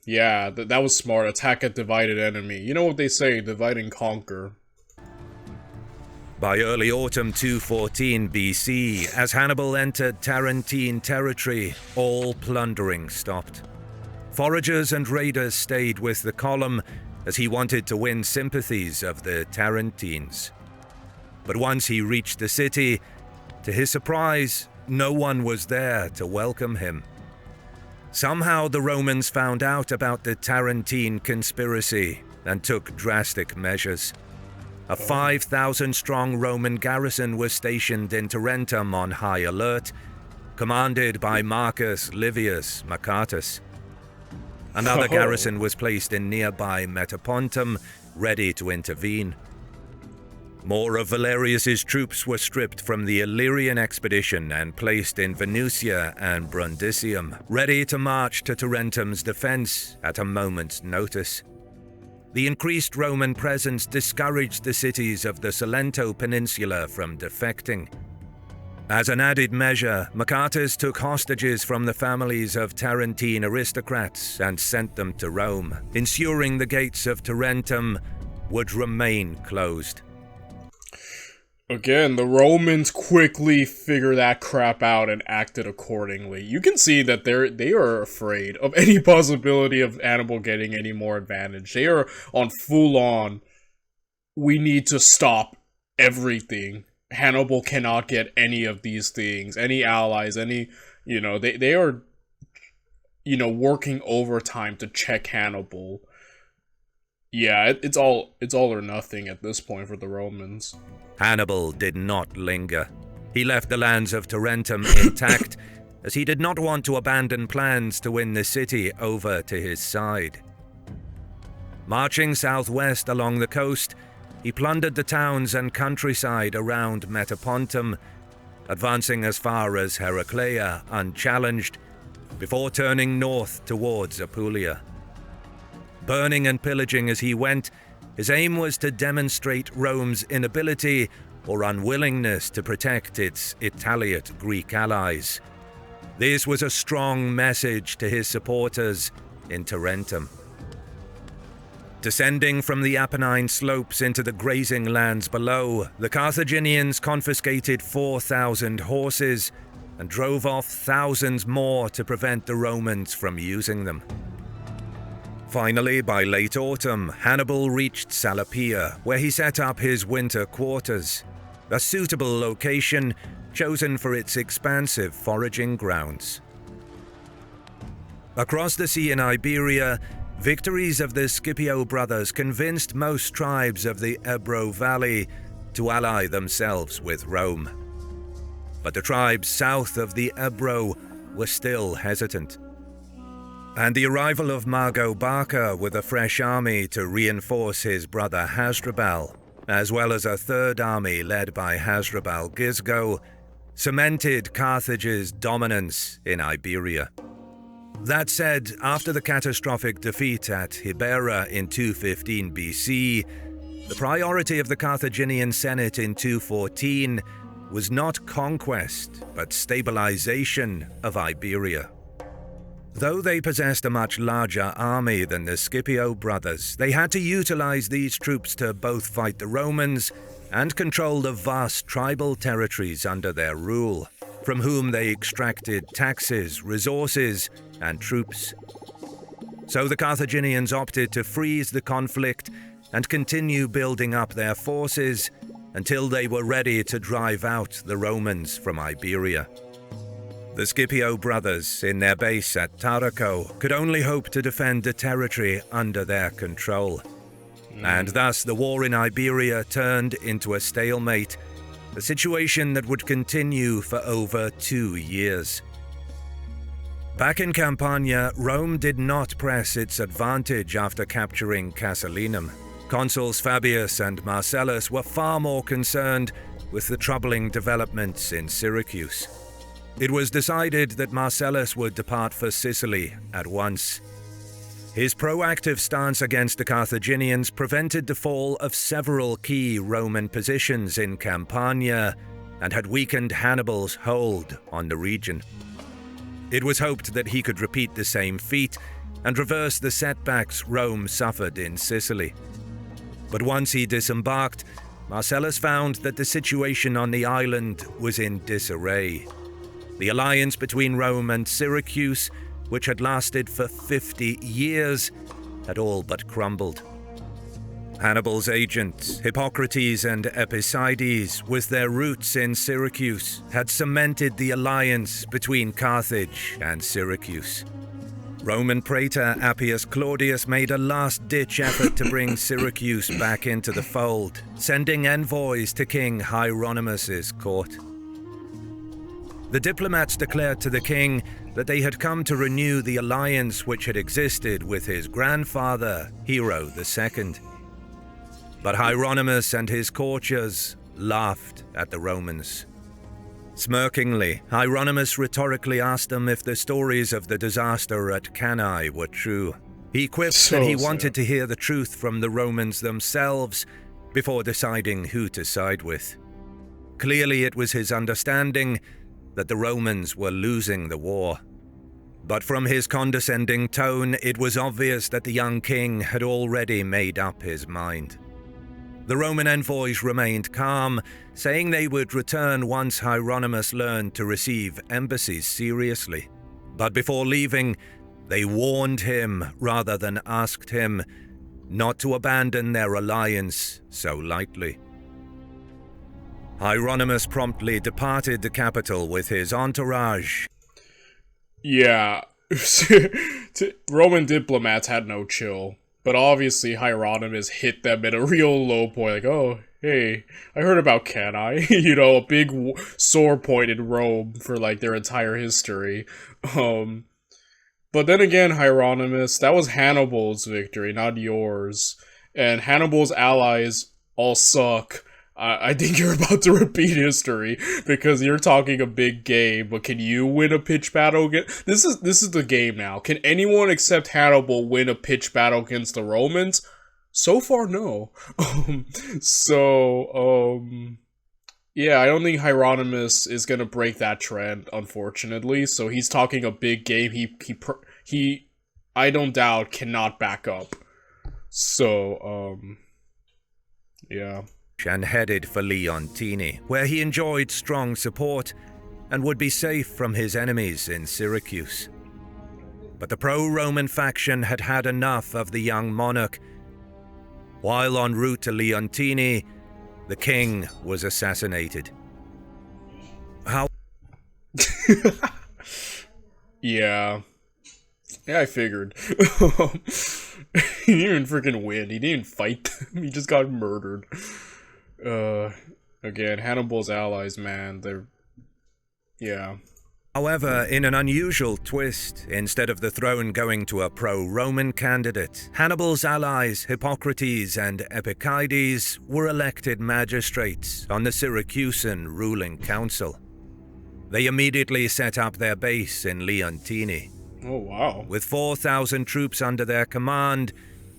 yeah, that was smart. Attack a divided enemy. You know what they say, divide and conquer. By early autumn 214 BC, as Hannibal entered Tarentine territory, all plundering stopped. Foragers and raiders stayed with the column as he wanted to win sympathies of the Tarentines. But once he reached the city, to his surprise, no one was there to welcome him. Somehow the Romans found out about the Tarentine conspiracy and took drastic measures. A 5,000-strong Roman garrison was stationed in Tarentum on high alert, commanded by Marcus Livius Macatus. Another garrison was placed in nearby Metapontum, ready to intervene. More of Valerius's troops were stripped from the Illyrian expedition and placed in Venusia and Brundisium, ready to march to Tarentum's defense at a moment's notice. The increased Roman presence discouraged the cities of the Salento Peninsula from defecting. As an added measure, Macatus took hostages from the families of Tarentine aristocrats and sent them to Rome, ensuring the gates of Tarentum would remain closed. Again, the Romans quickly figured that crap out and acted accordingly. You can see that they are afraid of any possibility of Hannibal getting any more advantage. They are on full on, we need to stop everything. Hannibal cannot get any of these things, any allies, they are, working overtime to check Hannibal. Yeah, it's all or nothing at this point for the Romans. Hannibal did not linger. He left the lands of Tarentum intact, as he did not want to abandon plans to win the city over to his side. Marching southwest along the coast, he plundered the towns and countryside around Metapontum, advancing as far as Heraclea unchallenged, before turning north towards Apulia. Burning and pillaging as he went, his aim was to demonstrate Rome's inability or unwillingness to protect its Italiate Greek allies. This was a strong message to his supporters in Tarentum. Descending from the Apennine slopes into the grazing lands below, the Carthaginians confiscated 4,000 horses and drove off thousands more to prevent the Romans from using them. Finally, by late autumn, Hannibal reached Salapia, where he set up his winter quarters, a suitable location chosen for its expansive foraging grounds. Across the sea in Iberia, victories of the Scipio brothers convinced most tribes of the Ebro Valley to ally themselves with Rome. But the tribes south of the Ebro were still hesitant. And the arrival of Mago Barca with a fresh army to reinforce his brother Hasdrubal, as well as a third army led by Hasdrubal Gisgo, cemented Carthage's dominance in Iberia. That said, after the catastrophic defeat at Hibera in 215 BC, the priority of the Carthaginian Senate in 214 was not conquest, but stabilization of Iberia. Though they possessed a much larger army than the Scipio brothers, they had to utilize these troops to both fight the Romans and control the vast tribal territories under their rule, from whom they extracted taxes, resources, and troops. So the Carthaginians opted to freeze the conflict and continue building up their forces until they were ready to drive out the Romans from Iberia. The Scipio brothers, in their base at Tarraco, could only hope to defend the territory under their control. And thus the war in Iberia turned into a stalemate, a situation that would continue for over 2 years. Back in Campania, Rome did not press its advantage after capturing Casilinum. Consuls Fabius and Marcellus were far more concerned with the troubling developments in Syracuse. It was decided that Marcellus would depart for Sicily at once. His proactive stance against the Carthaginians prevented the fall of several key Roman positions in Campania and had weakened Hannibal's hold on the region. It was hoped that he could repeat the same feat and reverse the setbacks Rome suffered in Sicily. But once he disembarked, Marcellus found that the situation on the island was in disarray. The alliance between Rome and Syracuse, which had lasted for 50 years, had all but crumbled. Hannibal's agents, Hippocrates and Epicides, with their roots in Syracuse, had cemented the alliance between Carthage and Syracuse. Roman praetor Appius Claudius made a last-ditch effort to bring Syracuse back into the fold, sending envoys to King Hieronymus's court. The diplomats declared to the king that they had come to renew the alliance which had existed with his grandfather, Hero II. But Hieronymus and his courtiers laughed at the Romans. Smirkingly, Hieronymus rhetorically asked them if the stories of the disaster at Cannae were true. He quipped that he wanted to hear the truth from the Romans themselves before deciding who to side with. Clearly, it was his understanding that the Romans were losing the war. But from his condescending tone, it was obvious that the young king had already made up his mind. The Roman envoys remained calm, saying they would return once Hieronymus learned to receive embassies seriously. But before leaving, they warned him, rather than asked him, not to abandon their alliance so lightly. Hieronymus promptly departed the capital with his entourage. Yeah, Roman diplomats had no chill. But obviously Hieronymus hit them at a real low point, like, oh, hey, I heard about Cannae. You know, a big sore point in Rome for like their entire history. Um, but then again, Hieronymus, that was Hannibal's victory, not yours. And Hannibal's allies all suck. I think you're about to repeat history because you're talking a big game, but can you win a pitch battle against this is the game now. Can anyone except Hannibal win a pitch battle against the Romans? So far, no. Yeah, I don't think Hieronymus is gonna break that trend, unfortunately. So he's talking a big game. He I don't doubt cannot back up. So yeah. And headed for Leontini, where he enjoyed strong support and would be safe from his enemies in Syracuse. But the pro-Roman faction had had enough of the young monarch. While en route to Leontini, the king was assassinated. How? Yeah, I figured. He didn't even freaking win. He didn't fight them. He just got murdered. Again, Hannibal's allies, man, yeah. However, in an unusual twist, instead of the throne going to a pro-Roman candidate, Hannibal's allies, Hippocrates and Epicaides, were elected magistrates on the Syracusan ruling council. They immediately set up their base in Leontini. Oh, wow. With 4,000 troops under their command,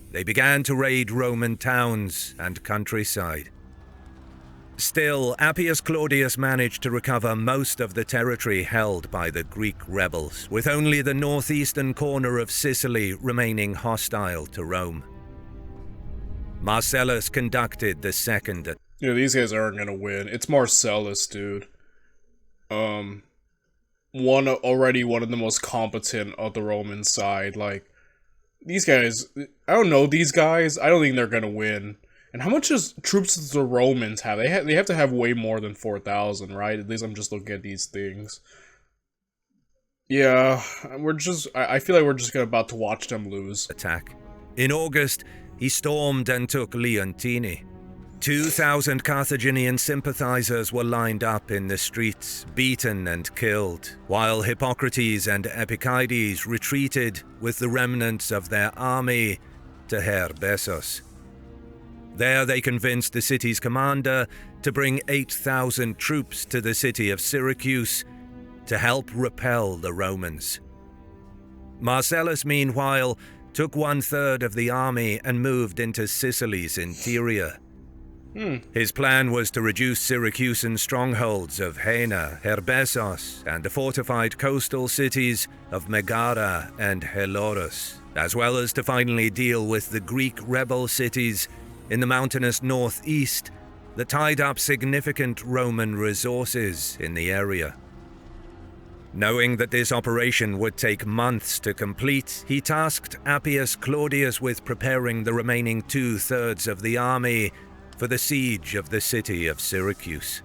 they began to raid Roman towns and countryside. Still, Appius Claudius managed to recover most of the territory held by the Greek rebels, with only the northeastern corner of Sicily remaining hostile to Rome. Marcellus conducted the second. Yeah, these guys aren't gonna win. It's Marcellus, dude. One of the most competent of the Roman side. Like, these guys, I don't know these guys. I don't think they're gonna win. And how much troops does the Romans have? They have to have way more than 4,000, right? At least I'm just looking at these things. Yeah, I feel like we're just about to watch them lose. Attack. In August, he stormed and took Leontini. 2,000 Carthaginian sympathizers were lined up in the streets, beaten and killed, while Hippocrates and Epicaides retreated with the remnants of their army to Herbesos. There they convinced the city's commander to bring 8,000 troops to the city of Syracuse to help repel the Romans. Marcellus, meanwhile, took 1/3 of the army and moved into Sicily's interior. His plan was to reduce Syracusan strongholds of Haena, Herbesos, and the fortified coastal cities of Megara and Helorus, as well as to finally deal with the Greek rebel cities in the mountainous northeast that tied up significant Roman resources in the area. Knowing that this operation would take months to complete, he tasked Appius Claudius with preparing the remaining 2/3 of the army for the siege of the city of Syracuse.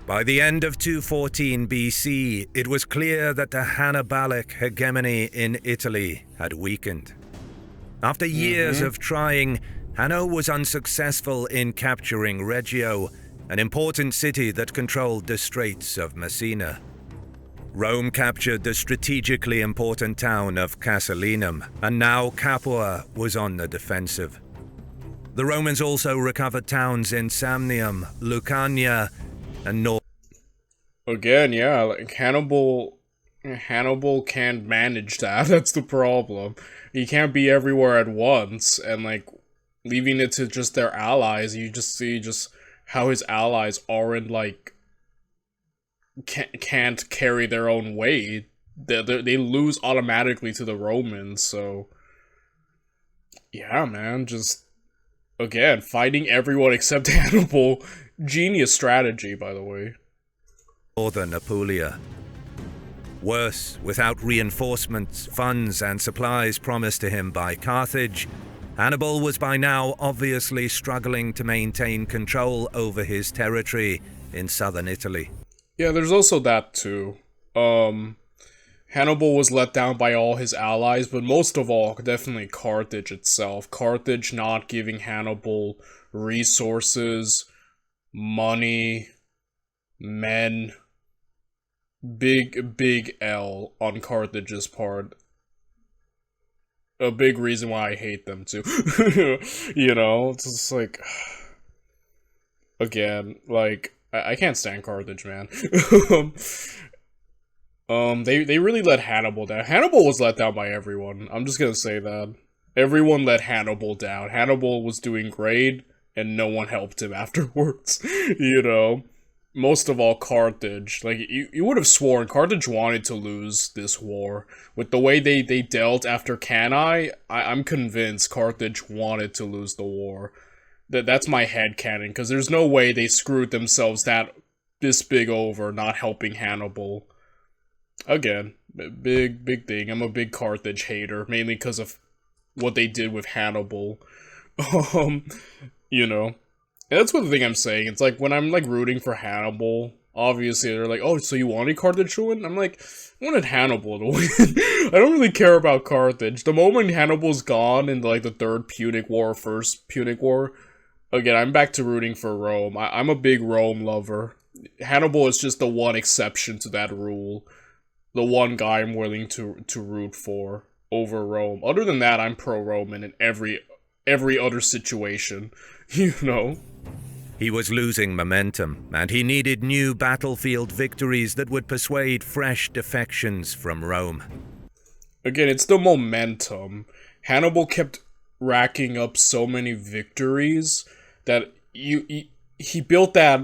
By the end of 214 BC, it was clear that the Hannibalic hegemony in Italy had weakened. After years of trying, Hanno was unsuccessful in capturing Reggio, an important city that controlled the Straits of Messina. Rome captured the strategically important town of Casilinum, and now Capua was on the defensive. The Romans also recovered towns in Samnium, Lucania, and North. Again, yeah, like Hannibal can't manage that. That's the problem. He can't be everywhere at once, and like leaving it to just their allies. You just see just how his allies aren't like can't carry their own weight. They lose automatically to the Romans. So yeah, man, just again fighting everyone except Hannibal. Genius strategy, by the way. Northern Apulia. Worse, without reinforcements, funds, and supplies promised to him by Carthage, Hannibal was by now obviously struggling to maintain control over his territory in southern Italy. Yeah, there's also that too. Hannibal was let down by all his allies, but most of all, definitely Carthage itself. Carthage not giving Hannibal resources, money, men. Big L on Carthage's part. A big reason why I hate them too. You know, it's just like, again, like, I can't stand Carthage, man. They really let Hannibal down. Hannibal was let down by everyone. I'm just gonna say that. Everyone let Hannibal down. Hannibal was doing great, and no one helped him afterwards, you know? Most of all, Carthage. Like, you would have sworn Carthage wanted to lose this war. With the way they dealt after Cannae, I'm convinced Carthage wanted to lose the war. That's my headcanon, because there's no way they screwed themselves this big over not helping Hannibal. Again, big thing. I'm a big Carthage hater, mainly because of what they did with Hannibal. You know. And that's what the thing I'm saying. It's like, when I'm, like, rooting for Hannibal, obviously they're like, oh, so you wanted Carthage to win? I'm like, I wanted Hannibal to win. I don't really care about Carthage. The moment Hannibal's gone in, like, the Third Punic War or First Punic War, again, I'm back to rooting for Rome. I'm a big Rome lover. Hannibal is just the one exception to that rule. The one guy I'm willing to root for over Rome. Other than that, I'm pro-Roman in every other situation, you know? He was losing momentum, and he needed new battlefield victories that would persuade fresh defections from Rome. Again, it's the momentum. Hannibal kept racking up so many victories that he built that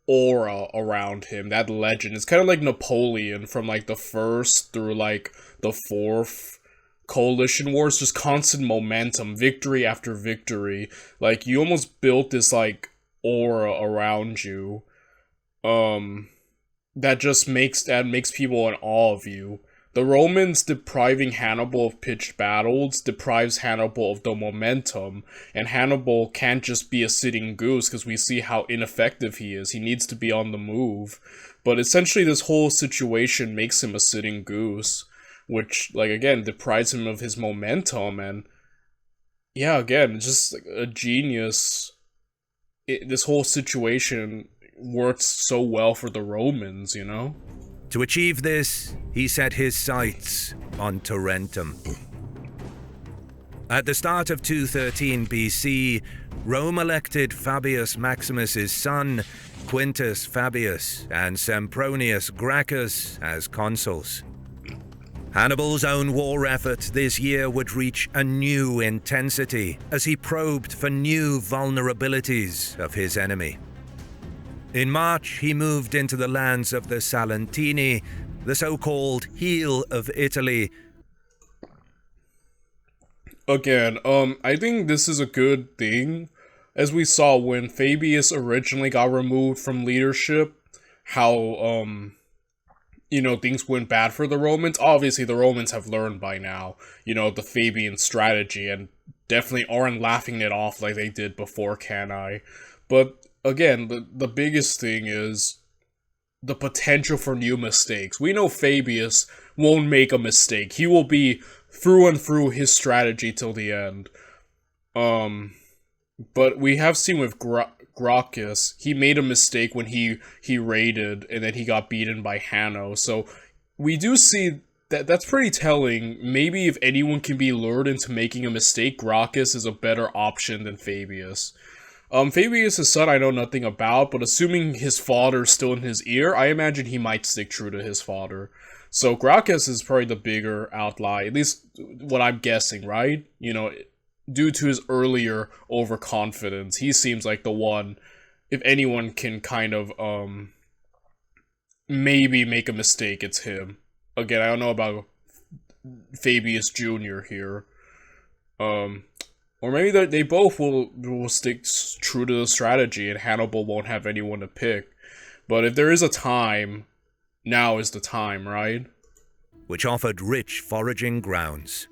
aura around him, that legend. It's kind of like Napoleon from, like, the first through, like, the fourth coalition wars, just constant momentum, victory after victory. Like, you almost built this, like, aura around you, that makes people in awe of you. The Romans depriving Hannibal of pitched battles deprives Hannibal of the momentum, and Hannibal can't just be a sitting goose because we see how ineffective he is. He needs to be on the move. But essentially this whole situation makes him a sitting goose, which, like, again, deprives him of his momentum, and yeah, again, just like a genius. This whole situation works so well for the Romans, you know? To achieve this, he set his sights on Tarentum. At the start of 213 BC, Rome elected Fabius Maximus's son, Quintus Fabius, and Sempronius Gracchus as consuls. Hannibal's own war effort this year would reach a new intensity as he probed for new vulnerabilities of his enemy. In March, he moved into the lands of the Salentini, the so-called heel of Italy. Again, I think this is a good thing. As we saw when Fabius originally got removed from leadership, how, you know, things went bad for the Romans. Obviously, the Romans have learned by now, you know, the Fabian strategy, and definitely aren't laughing it off like they did before Cannae. But, again, the biggest thing is the potential for new mistakes. We know Fabius won't make a mistake. He will be through and through his strategy till the end. But we have seen with Gracchus, he made a mistake when he raided, and then he got beaten by Hanno. So we do see that's pretty telling. Maybe if anyone can be lured into making a mistake, Gracchus is a better option than Fabius. Fabius' son I know nothing about, but assuming his father's still in his ear, I imagine he might stick true to his father. So Gracchus is probably the bigger outlier, at least what I'm guessing, right? You know, due to his earlier overconfidence, he seems like the one, if anyone can kind of, maybe make a mistake, it's him. Again, I don't know about Fabius Jr. here. Or maybe they both will stick true to the strategy and Hannibal won't have anyone to pick. But if there is a time, now is the time, right? Which offered rich foraging grounds.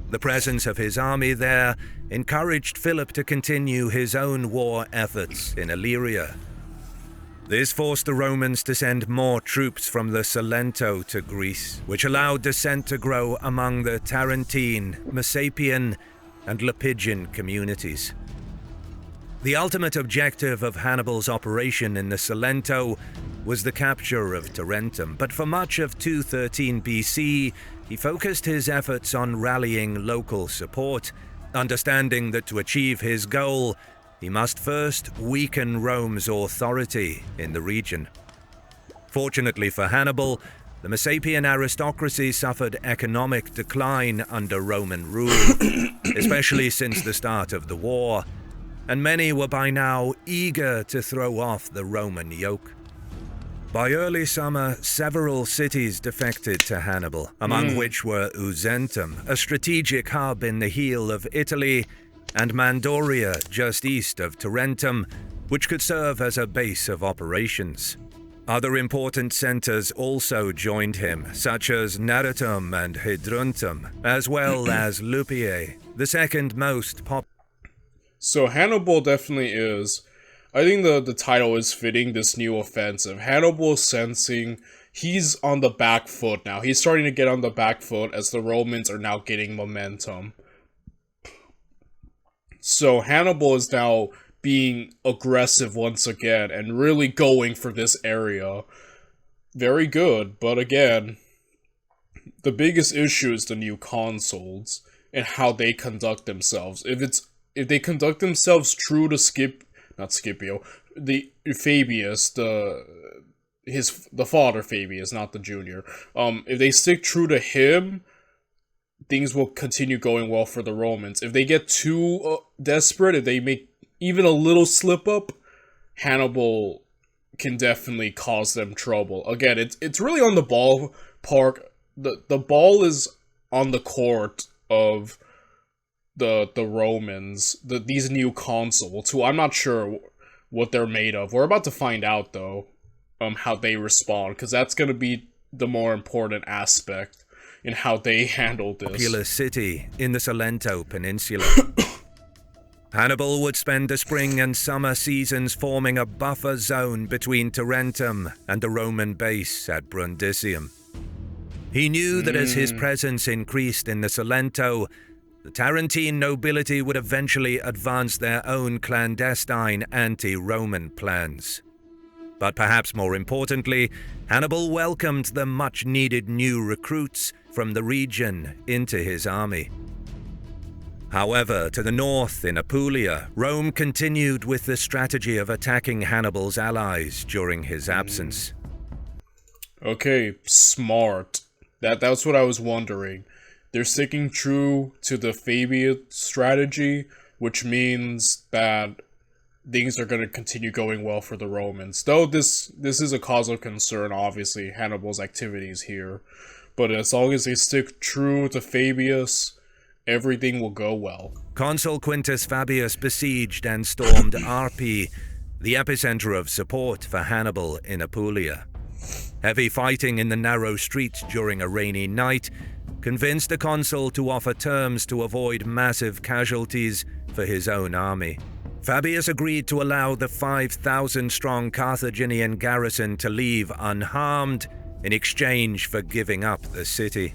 The presence of his army there encouraged Philip to continue his own war efforts in Illyria. This forced the Romans to send more troops from the Salento to Greece, which allowed dissent to grow among the Tarentine, Messapian, and Lapygian communities. The ultimate objective of Hannibal's operation in the Salento was the capture of Tarentum, but for much of 213 BC, he focused his efforts on rallying local support, understanding that to achieve his goal, he must first weaken Rome's authority in the region. Fortunately for Hannibal, the Messapian aristocracy suffered economic decline under Roman rule, especially since the start of the war, and many were by now eager to throw off the Roman yoke. By early summer, several cities defected to Hannibal, among which were Uzentum, a strategic hub in the heel of Italy, and Mandoria, just east of Tarentum, which could serve as a base of operations. Other important centers also joined him, such as Tarentum and Hydruntum, as well as Lupiae, the second most popular. So Hannibal definitely is. I think the title is fitting this new offensive. Hannibal is sensing he's on the back foot now. He's starting to get on the back foot as the Romans are now getting momentum. So Hannibal is now being aggressive once again and really going for this area. Very good, but again, the biggest issue is the new consuls and how they conduct themselves. If they conduct themselves true to Fabius, the father Fabius, not the junior. If they stick true to him, things will continue going well for the Romans. If they get too desperate, if they make even a little slip up, Hannibal can definitely cause them trouble. Again, it's really on the ballpark. The ball is on the court of the Romans, these new consuls, who I'm not sure what they're made of. We're about to find out, though, how they respond, because that's going to be the more important aspect in how they handle this. Popular city in the Salento Peninsula. Hannibal would spend the spring and summer seasons forming a buffer zone between Tarentum and the Roman base at Brundisium. He knew that as his presence increased in the Salento, the Tarentine nobility would eventually advance their own clandestine anti-Roman plans. But perhaps more importantly, Hannibal welcomed the much-needed new recruits from the region into his army. However, to the north in Apulia, Rome continued with the strategy of attacking Hannibal's allies during his absence. Okay, smart. That's what I was wondering. They're sticking true to the Fabian strategy, which means that things are going to continue going well for the Romans. Though this is a cause of concern, obviously, Hannibal's activities here. But as long as they stick true to Fabius, everything will go well. Consul Quintus Fabius besieged and stormed Arpi, the epicenter of support for Hannibal in Apulia. Heavy fighting in the narrow streets during a rainy night convinced the consul to offer terms to avoid massive casualties for his own army. Fabius agreed to allow the 5,000-strong Carthaginian garrison to leave unharmed in exchange for giving up the city.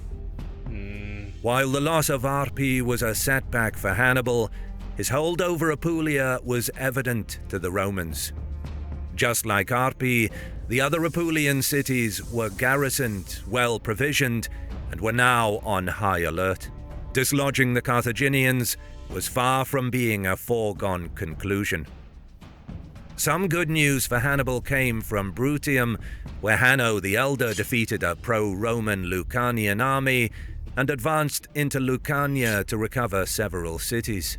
While the loss of Arpi was a setback for Hannibal, his hold over Apulia was evident to the Romans. Just like Arpi, the other Apulian cities were garrisoned, well provisioned, and were now on high alert. Dislodging the Carthaginians was far from being a foregone conclusion. Some good news for Hannibal came from Brutium, where Hanno the Elder defeated a pro-Roman Lucanian army and advanced into Lucania to recover several cities.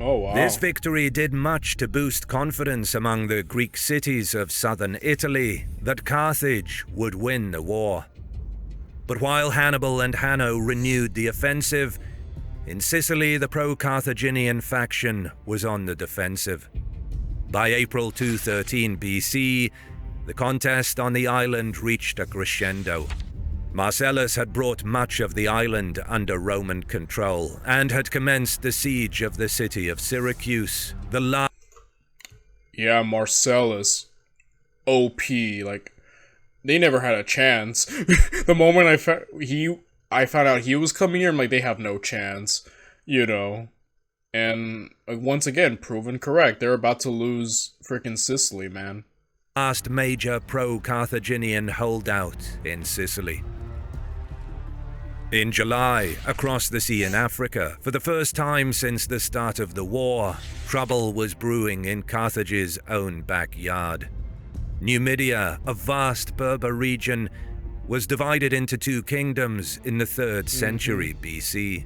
Oh, wow. This victory did much to boost confidence among the Greek cities of southern Italy that Carthage would win the war. But while Hannibal and Hanno renewed the offensive, in Sicily the pro-Carthaginian faction was on the defensive. By April 213 BC, the contest on the island reached a crescendo. Marcellus had brought much of the island under Roman control and had commenced the siege of the city of Syracuse, Yeah, Marcellus. OP, like, they never had a chance. The moment I found out he was coming here, I'm like, they have no chance, you know. And once again, proven correct. They're about to lose freaking Sicily, man. Last major pro-Carthaginian holdout in Sicily. In July, across the sea in Africa, for the first time since the start of the war, trouble was brewing in Carthage's own backyard. Numidia, a vast Berber region, was divided into two kingdoms in the 3rd century BC.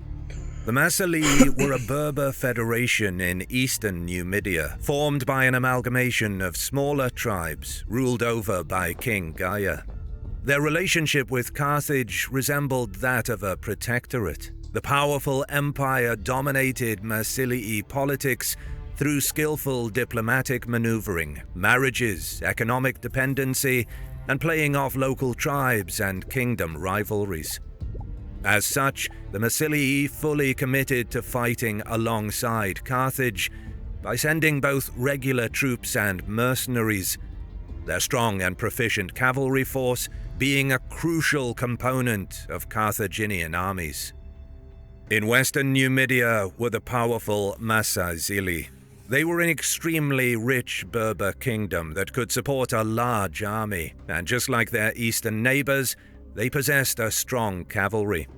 The Massili were a Berber federation in eastern Numidia, formed by an amalgamation of smaller tribes ruled over by King Gaia. Their relationship with Carthage resembled that of a protectorate. The powerful empire dominated Massilii politics through skillful diplomatic maneuvering, marriages, economic dependency, and playing off local tribes and kingdom rivalries. As such, the Massilii fully committed to fighting alongside Carthage by sending both regular troops and mercenaries, their strong and proficient cavalry force being a crucial component of Carthaginian armies. In western Numidia were the powerful Massazili. They were an extremely rich Berber kingdom that could support a large army, and just like their eastern neighbors, they possessed a strong cavalry.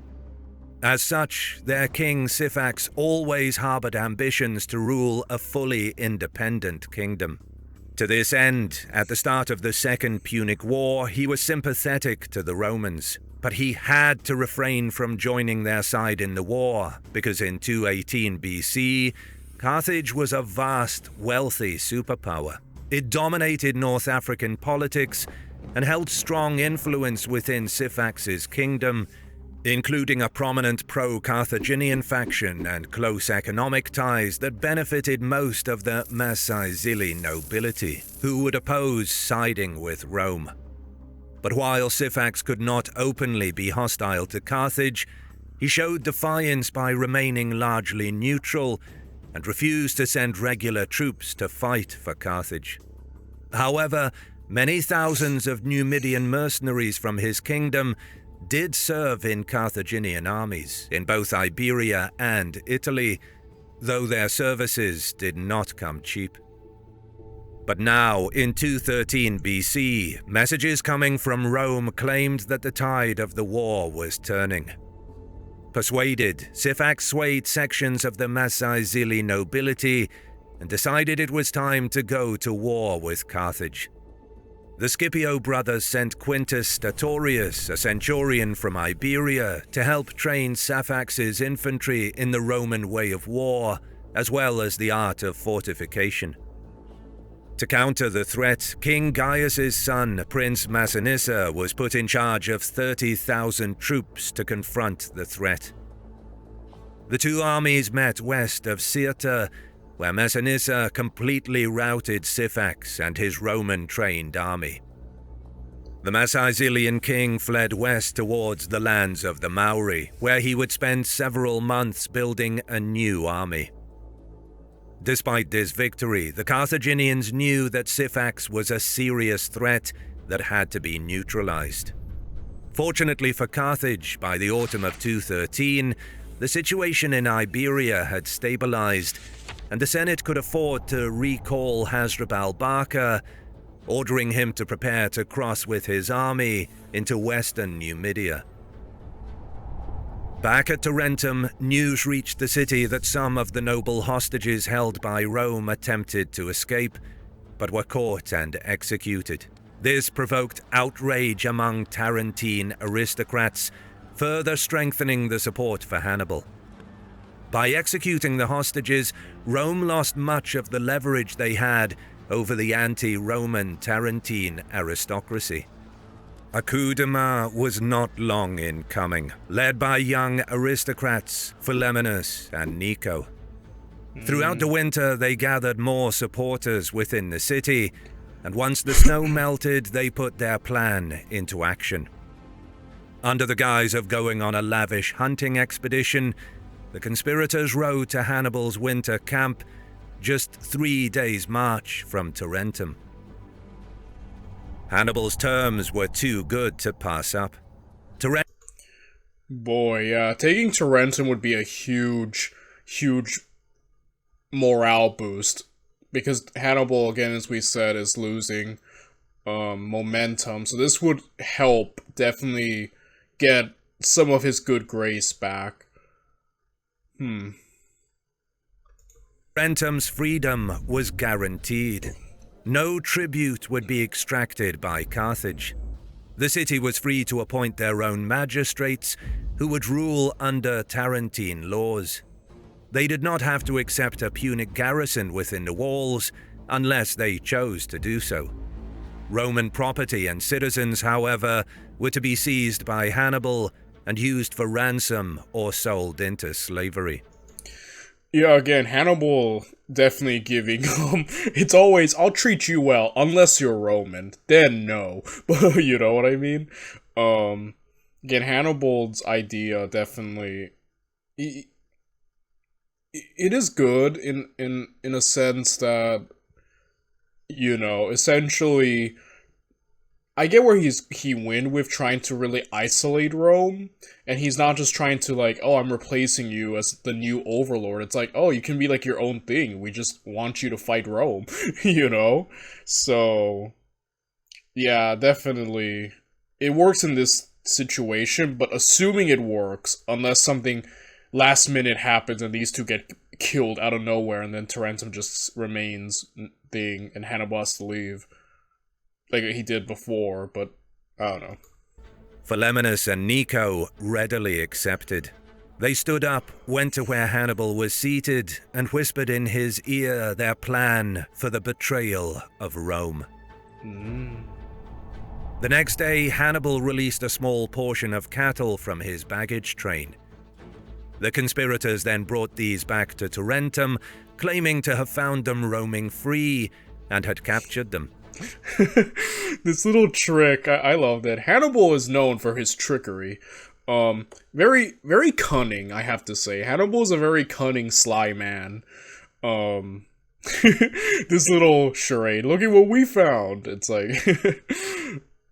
As such, their king Syphax always harbored ambitions to rule a fully independent kingdom. To this end, at the start of the Second Punic War, he was sympathetic to the Romans, but he had to refrain from joining their side in the war, because in 218 BC, Carthage was a vast, wealthy superpower. It dominated North African politics and held strong influence within Syphax's kingdom, including a prominent pro-Carthaginian faction and close economic ties that benefited most of the Massazili nobility, who would oppose siding with Rome. But while Syphax could not openly be hostile to Carthage, he showed defiance by remaining largely neutral and refused to send regular troops to fight for Carthage. However, many thousands of Numidian mercenaries from his kingdom did serve in Carthaginian armies in both Iberia and Italy, though their services did not come cheap. But now, in 213 BC, messages coming from Rome claimed that the tide of the war was turning. Persuaded, Syphax swayed sections of the Massazili nobility and decided it was time to go to war with Carthage. The Scipio brothers sent Quintus Statorius, a centurion from Iberia, to help train Syphax's infantry in the Roman way of war, as well as the art of fortification. To counter the threat, King Gaius's son, Prince Massinissa, was put in charge of 30,000 troops to confront the threat. The two armies met west of Cirta, where Massinissa completely routed Syphax and his Roman-trained army. The Massazilian king fled west towards the lands of the Mauri, where he would spend several months building a new army. Despite this victory, the Carthaginians knew that Syphax was a serious threat that had to be neutralized. Fortunately for Carthage, by the autumn of 213, the situation in Iberia had stabilized, and the Senate could afford to recall Hasdrubal Barca, ordering him to prepare to cross with his army into western Numidia. Back at Tarentum, news reached the city that some of the noble hostages held by Rome attempted to escape, but were caught and executed. This provoked outrage among Tarentine aristocrats, further strengthening the support for Hannibal. By executing the hostages, Rome lost much of the leverage they had over the anti-Roman Tarentine aristocracy. A coup de main was not long in coming, led by young aristocrats Philemenus and Nico. Throughout the winter, they gathered more supporters within the city, and once the snow melted, they put their plan into action. Under the guise of going on a lavish hunting expedition, the conspirators rode to Hannibal's winter camp, just 3 days' march from Tarentum. Hannibal's terms were too good to pass up. Boy, yeah, taking Tarentum would be a huge morale boost, because Hannibal, again, as we said, is losing momentum. So this would help definitely get some of his good grace back. Tarentum's freedom was guaranteed. No tribute would be extracted by Carthage. The city was free to appoint their own magistrates, who would rule under Tarentine laws. They did not have to accept a Punic garrison within the walls, unless they chose to do so. Roman property and citizens, however, were to be seized by Hannibal and used for ransom or sold into slavery. Yeah, again, Hannibal definitely giving it's always, I'll treat you well unless you're Roman, then no. But you know what I mean? Again, Hannibal's idea definitely it is good in a sense that, you know, essentially I get where he win with trying to really isolate Rome, and he's not just trying to like, oh, I'm replacing you as the new overlord. It's like, oh, you can be like your own thing. We just want you to fight Rome, you know? So, yeah, definitely. It works in this situation, but assuming it works, unless something last minute happens and these two get killed out of nowhere, and then Tarentum just remains thing, and Hannibal has to leave. Like he did before, but I don't know. Philemenus and Nico readily accepted. They stood up, went to where Hannibal was seated, and whispered in his ear their plan for the betrayal of Rome. The next day, Hannibal released a small portion of cattle from his baggage train. The conspirators then brought these back to Tarentum, claiming to have found them roaming free and had captured them. This little trick, I love that. Hannibal is known for his trickery. Very, very cunning, I have to say. Hannibal is a very cunning, sly man. This little charade. Look at what we found. It's like,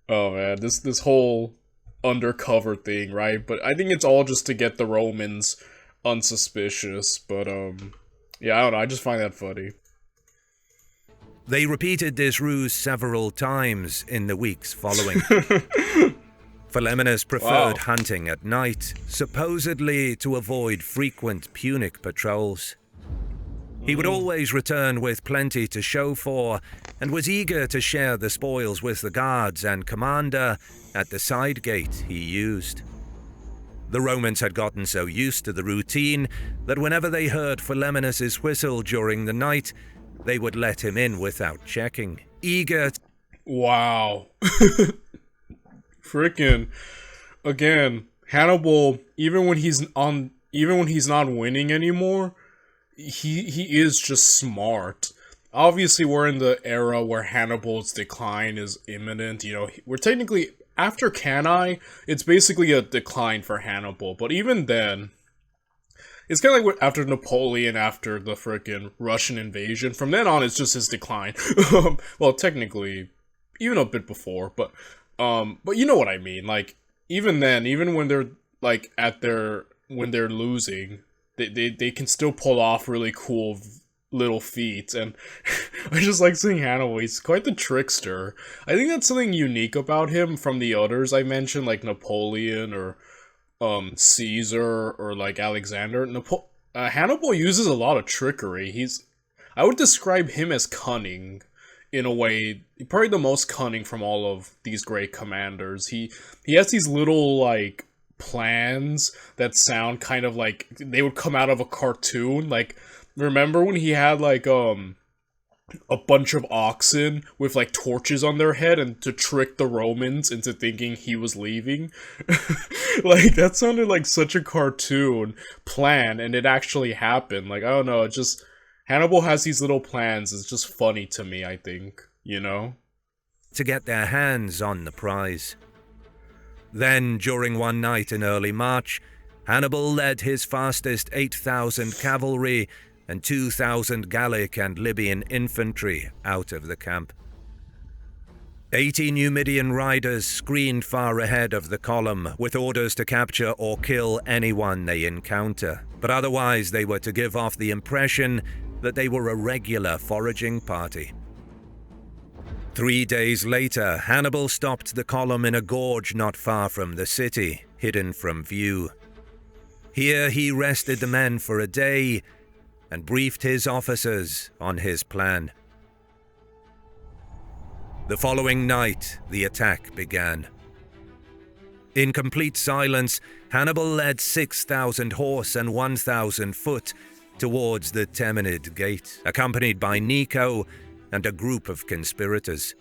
oh man, this whole undercover thing, right? But I think it's all just to get the Romans unsuspicious. But yeah, I don't know. I just find that funny. They repeated this ruse several times in the weeks following. Philemenus preferred hunting at night, supposedly to avoid frequent Punic patrols. He would always return with plenty to show for, and was eager to share the spoils with the guards and commander at the side gate he used. The Romans had gotten so used to the routine that whenever they heard Philemenus's whistle during the night, they would let him in without checking, eager. Wow. Frickin'. Again, Hannibal, even when he's not winning anymore, he is just smart. Obviously, we're in the era where Hannibal's decline is imminent. You know, we're technically, after Cannae, it's basically a decline for Hannibal. But even then, it's kind of like after Napoleon, after the frickin' Russian invasion. From then on, it's just his decline. Well, technically, even a bit before, but you know what I mean. Like, even then, even when they're like when they're losing, they can still pull off really cool little feats. And I just like seeing Hannibal. He's quite the trickster. I think that's something unique about him from the others I mentioned, like Napoleon or Caesar or like Alexander. Hannibal uses a lot of trickery. I would describe him as cunning in a way, probably the most cunning from all of these great commanders. He has these little like plans that sound kind of like they would come out of a cartoon. Like, remember when he had like a bunch of oxen with like torches on their head, and to trick the Romans into thinking he was leaving? Like, that sounded like such a cartoon plan, and it actually happened. Like, I don't know, it just, Hannibal has these little plans. It's just funny to me, I think, you know? To get their hands on the prize. Then, during one night in early March, Hannibal led his fastest 8,000 cavalry and 2,000 Gallic and Libyan infantry out of the camp. 80 Numidian riders screened far ahead of the column, with orders to capture or kill anyone they encounter, but otherwise they were to give off the impression that they were a regular foraging party. 3 days later, Hannibal stopped the column in a gorge not far from the city, hidden from view. Here he rested the men for a day and briefed his officers on his plan. The following night, the attack began. In complete silence, Hannibal led 6,000 horse and 1,000 foot towards the Temenid Gate, accompanied by Nico and a group of conspirators.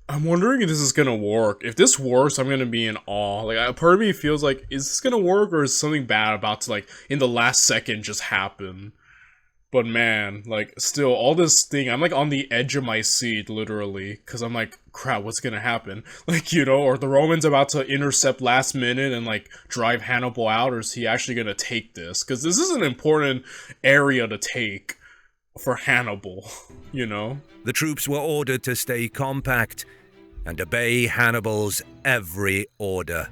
I'm wondering if this is gonna work. If this works, I'm gonna be in awe. Like, a part of me feels like, is this gonna work, or is something bad about to, like, in the last second just happen? But man, like, still, all this thing, I'm like on the edge of my seat, literally, because I'm like, crap, what's gonna happen? Like, you know, are the Romans about to intercept last minute and, like, drive Hannibal out, or is he actually gonna take this? Because this is an important area to take for Hannibal, you know? The troops were ordered to stay compact and obey Hannibal's every order.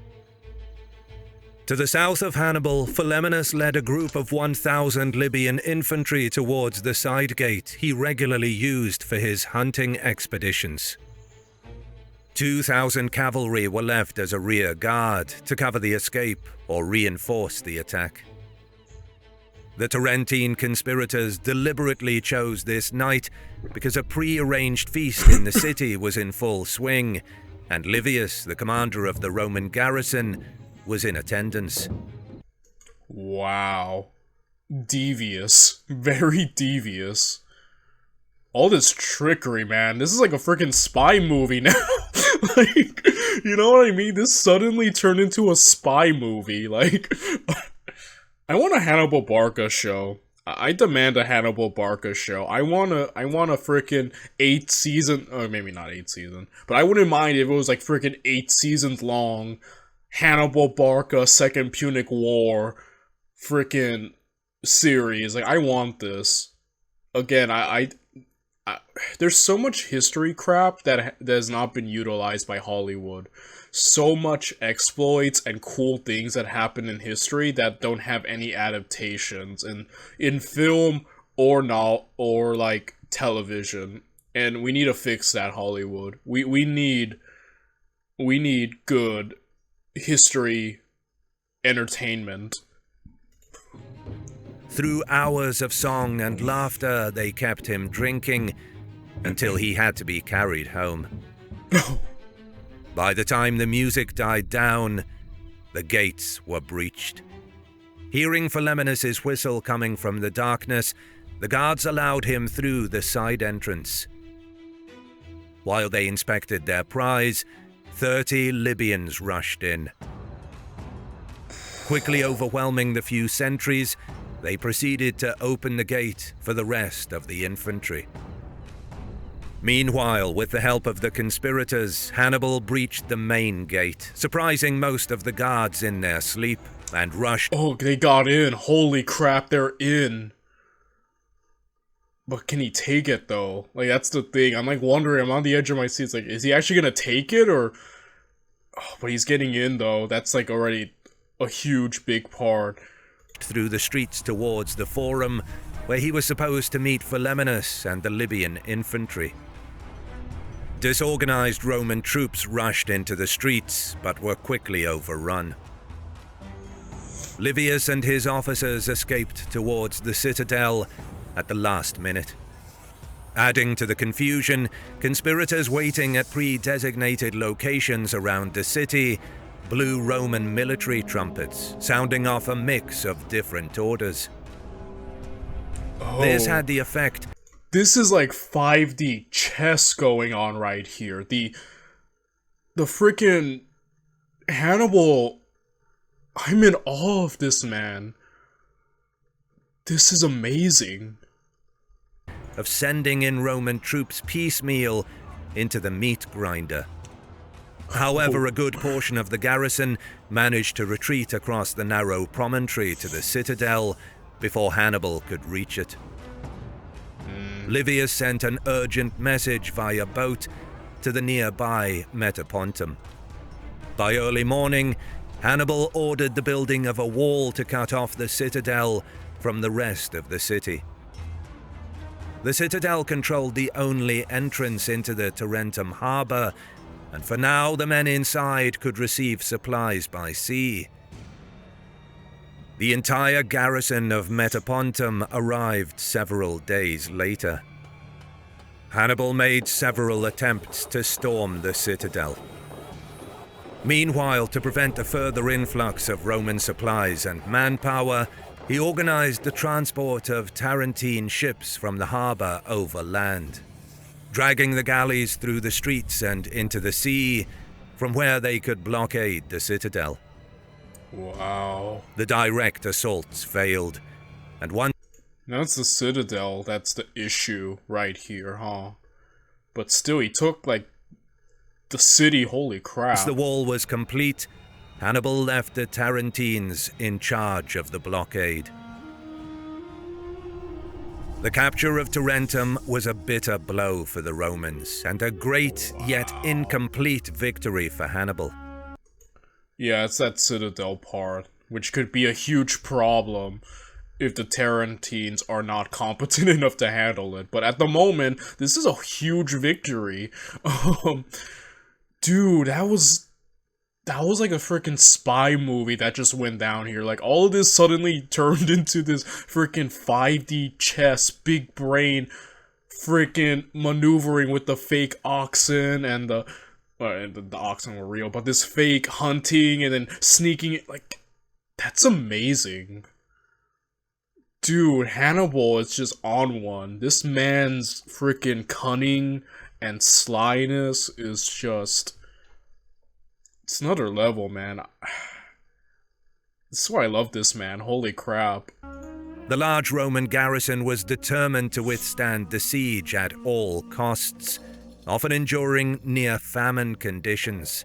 To the south of Hannibal, Philemenus led a group of 1,000 Libyan infantry towards the side gate he regularly used for his hunting expeditions. 2,000 cavalry were left as a rear guard to cover the escape or reinforce the attack. The Tarentine conspirators deliberately chose this night because a pre-arranged feast in the city was in full swing, and Livius, the commander of the Roman garrison, was in attendance. Wow. Devious. Very devious. All this trickery, man. This is like a freaking spy movie now. Like, you know what I mean? This suddenly turned into a spy movie. Like, I want a Hannibal Barca show. I demand a Hannibal Barca show. I want a freaking 8 season, or maybe not 8 season, but I wouldn't mind if it was like freaking 8 seasons long. Hannibal Barca Second Punic War freaking series. Like, I want this. Again, I there's so much history crap that has not been utilized by Hollywood. So much exploits and cool things that happen in history that don't have any adaptations in film or like television. And we need to fix that, Hollywood. We need good history entertainment. Through hours of song and laughter, they kept him drinking until he had to be carried home. By the time the music died down, the gates were breached. Hearing Philemenus' whistle coming from the darkness, the guards allowed him through the side entrance. While they inspected their prize, 30 Libyans rushed in. Quickly overwhelming the few sentries, they proceeded to open the gate for the rest of the infantry. Meanwhile, with the help of the conspirators, Hannibal breached the main gate, surprising most of the guards in their sleep, and rushed— Oh, they got in. Holy crap, they're in. But can he take it, though? Like, that's the thing. I'm, like, wondering. I'm on the edge of my seat. It's like, is he actually gonna take it, or— Oh, but he's getting in, though. That's, like, already a huge, big part. Through the streets towards the Forum, where he was supposed to meet Philemenus and the Libyan infantry. Disorganized Roman troops rushed into the streets, but were quickly overrun. Livius and his officers escaped towards the citadel at the last minute. Adding to the confusion, conspirators waiting at pre-designated locations around the city blew Roman military trumpets, sounding off a mix of different orders. Oh. This had the effect— This is like 5D chess going on right here. The freaking Hannibal, I'm in awe of this man. This is amazing. Of sending in Roman troops piecemeal into the meat grinder. However, a good portion of the garrison managed to retreat across the narrow promontory to the citadel before Hannibal could reach it. Livius sent an urgent message via boat to the nearby Metapontum. By early morning, Hannibal ordered the building of a wall to cut off the citadel from the rest of the city. The citadel controlled the only entrance into the Tarentum harbour, and for now the men inside could receive supplies by sea. The entire garrison of Metapontum arrived several days later. Hannibal made several attempts to storm the citadel. Meanwhile, to prevent a further influx of Roman supplies and manpower, he organized the transport of Tarentine ships from the harbor overland, dragging the galleys through the streets and into the sea, from where they could blockade the citadel. Wow. The direct assaults failed, and one... That's the citadel, that's the issue right here, huh? But still, he took, like, the city, holy crap. Once the wall was complete, Hannibal left the Tarentines in charge of the blockade. The capture of Tarentum was a bitter blow for the Romans, and a great yet incomplete victory for Hannibal. Yeah, it's that citadel part, which could be a huge problem if the Tarentines are not competent enough to handle it. But at the moment, this is a huge victory. Dude, that was like a freaking spy movie that just went down here. Like, all of this suddenly turned into this freaking 5D chess, big brain, freaking maneuvering with the fake oxen and the oxen were real, but this fake hunting and then sneaking it, like, that's amazing. Dude, Hannibal is just on one. This man's freaking cunning and slyness is just... it's another level, man. This is why I love this man. Holy crap. The large Roman garrison was determined to withstand the siege at all costs, often enduring near-famine conditions.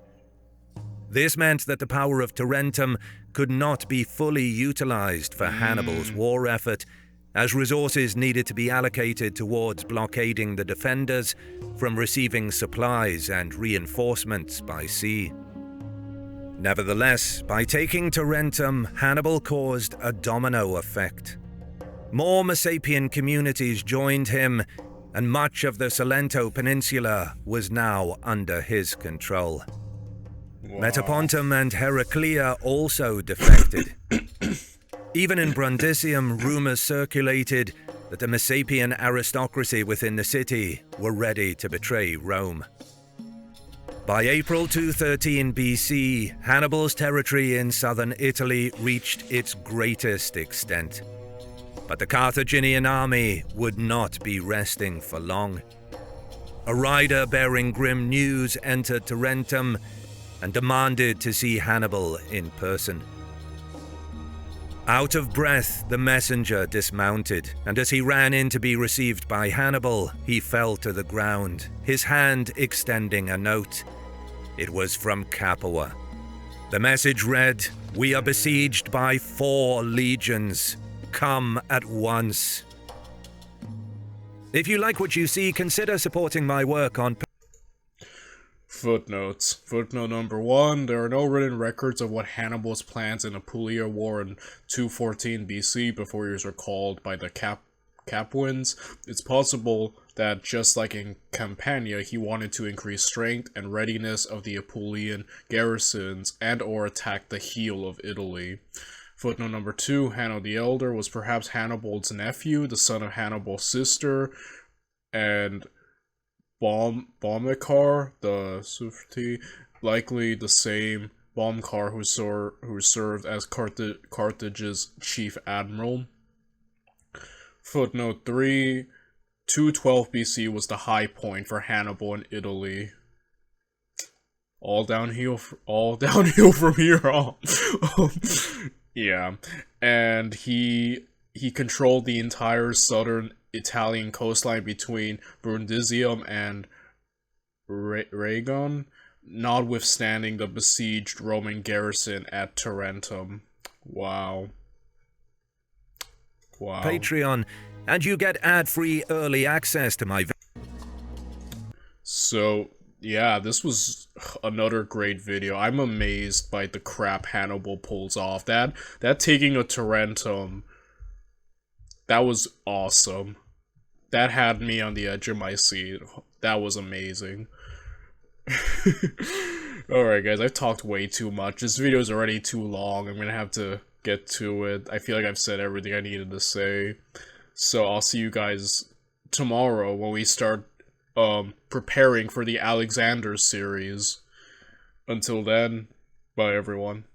This meant that the power of Tarentum could not be fully utilized for Hannibal's war effort, as resources needed to be allocated towards blockading the defenders from receiving supplies and reinforcements by sea. Nevertheless, by taking Tarentum, Hannibal caused a domino effect. More Messapian communities joined him, and much of the Salento Peninsula was now under his control. Wow. Metapontum and Heraclea also defected. Even in Brundisium, rumors circulated that the Messapian aristocracy within the city were ready to betray Rome. By April 213 BC, Hannibal's territory in southern Italy reached its greatest extent. But the Carthaginian army would not be resting for long. A rider bearing grim news entered Tarentum and demanded to see Hannibal in person. Out of breath, the messenger dismounted, and as he ran in to be received by Hannibal, he fell to the ground, his hand extending a note. It was from Capua. The message read, "We are besieged by 4 legions. Come at once." If you like what you see, consider supporting my work on... Footnotes. Footnote number 1. There are no written records of what Hannibal's plans in Apulia were in 214 BC before he was recalled by the Capuans. It's possible that just like in Campania, he wanted to increase strength and readiness of the Apulian garrisons and or attack the heel of Italy. Footnote number 2. Hanno the Elder was perhaps Hannibal's nephew, the son of Hannibal's sister, and Bomikar, the Sufti, likely the same Bomikar who served as Carthage's chief admiral. Footnote 3. 212 BC was the high point for Hannibal in Italy. All downhill from here on. Yeah, and he controlled the entire southern Italian coastline between Brundisium and Rhagon, notwithstanding the besieged Roman garrison at Tarentum. Wow. Wow. Patreon, and you get ad-free early access to my... So, yeah, this was another great video. I'm amazed by the crap Hannibal pulls off. That taking a Tarentum, that was awesome. that had me on the edge of my seat. That was amazing. Alright guys, I've talked way too much. This video is already too long. I'm gonna have to get to it. I feel like I've said everything I needed to say. So I'll see you guys tomorrow when we start preparing for the Alexander series. Until then, bye everyone.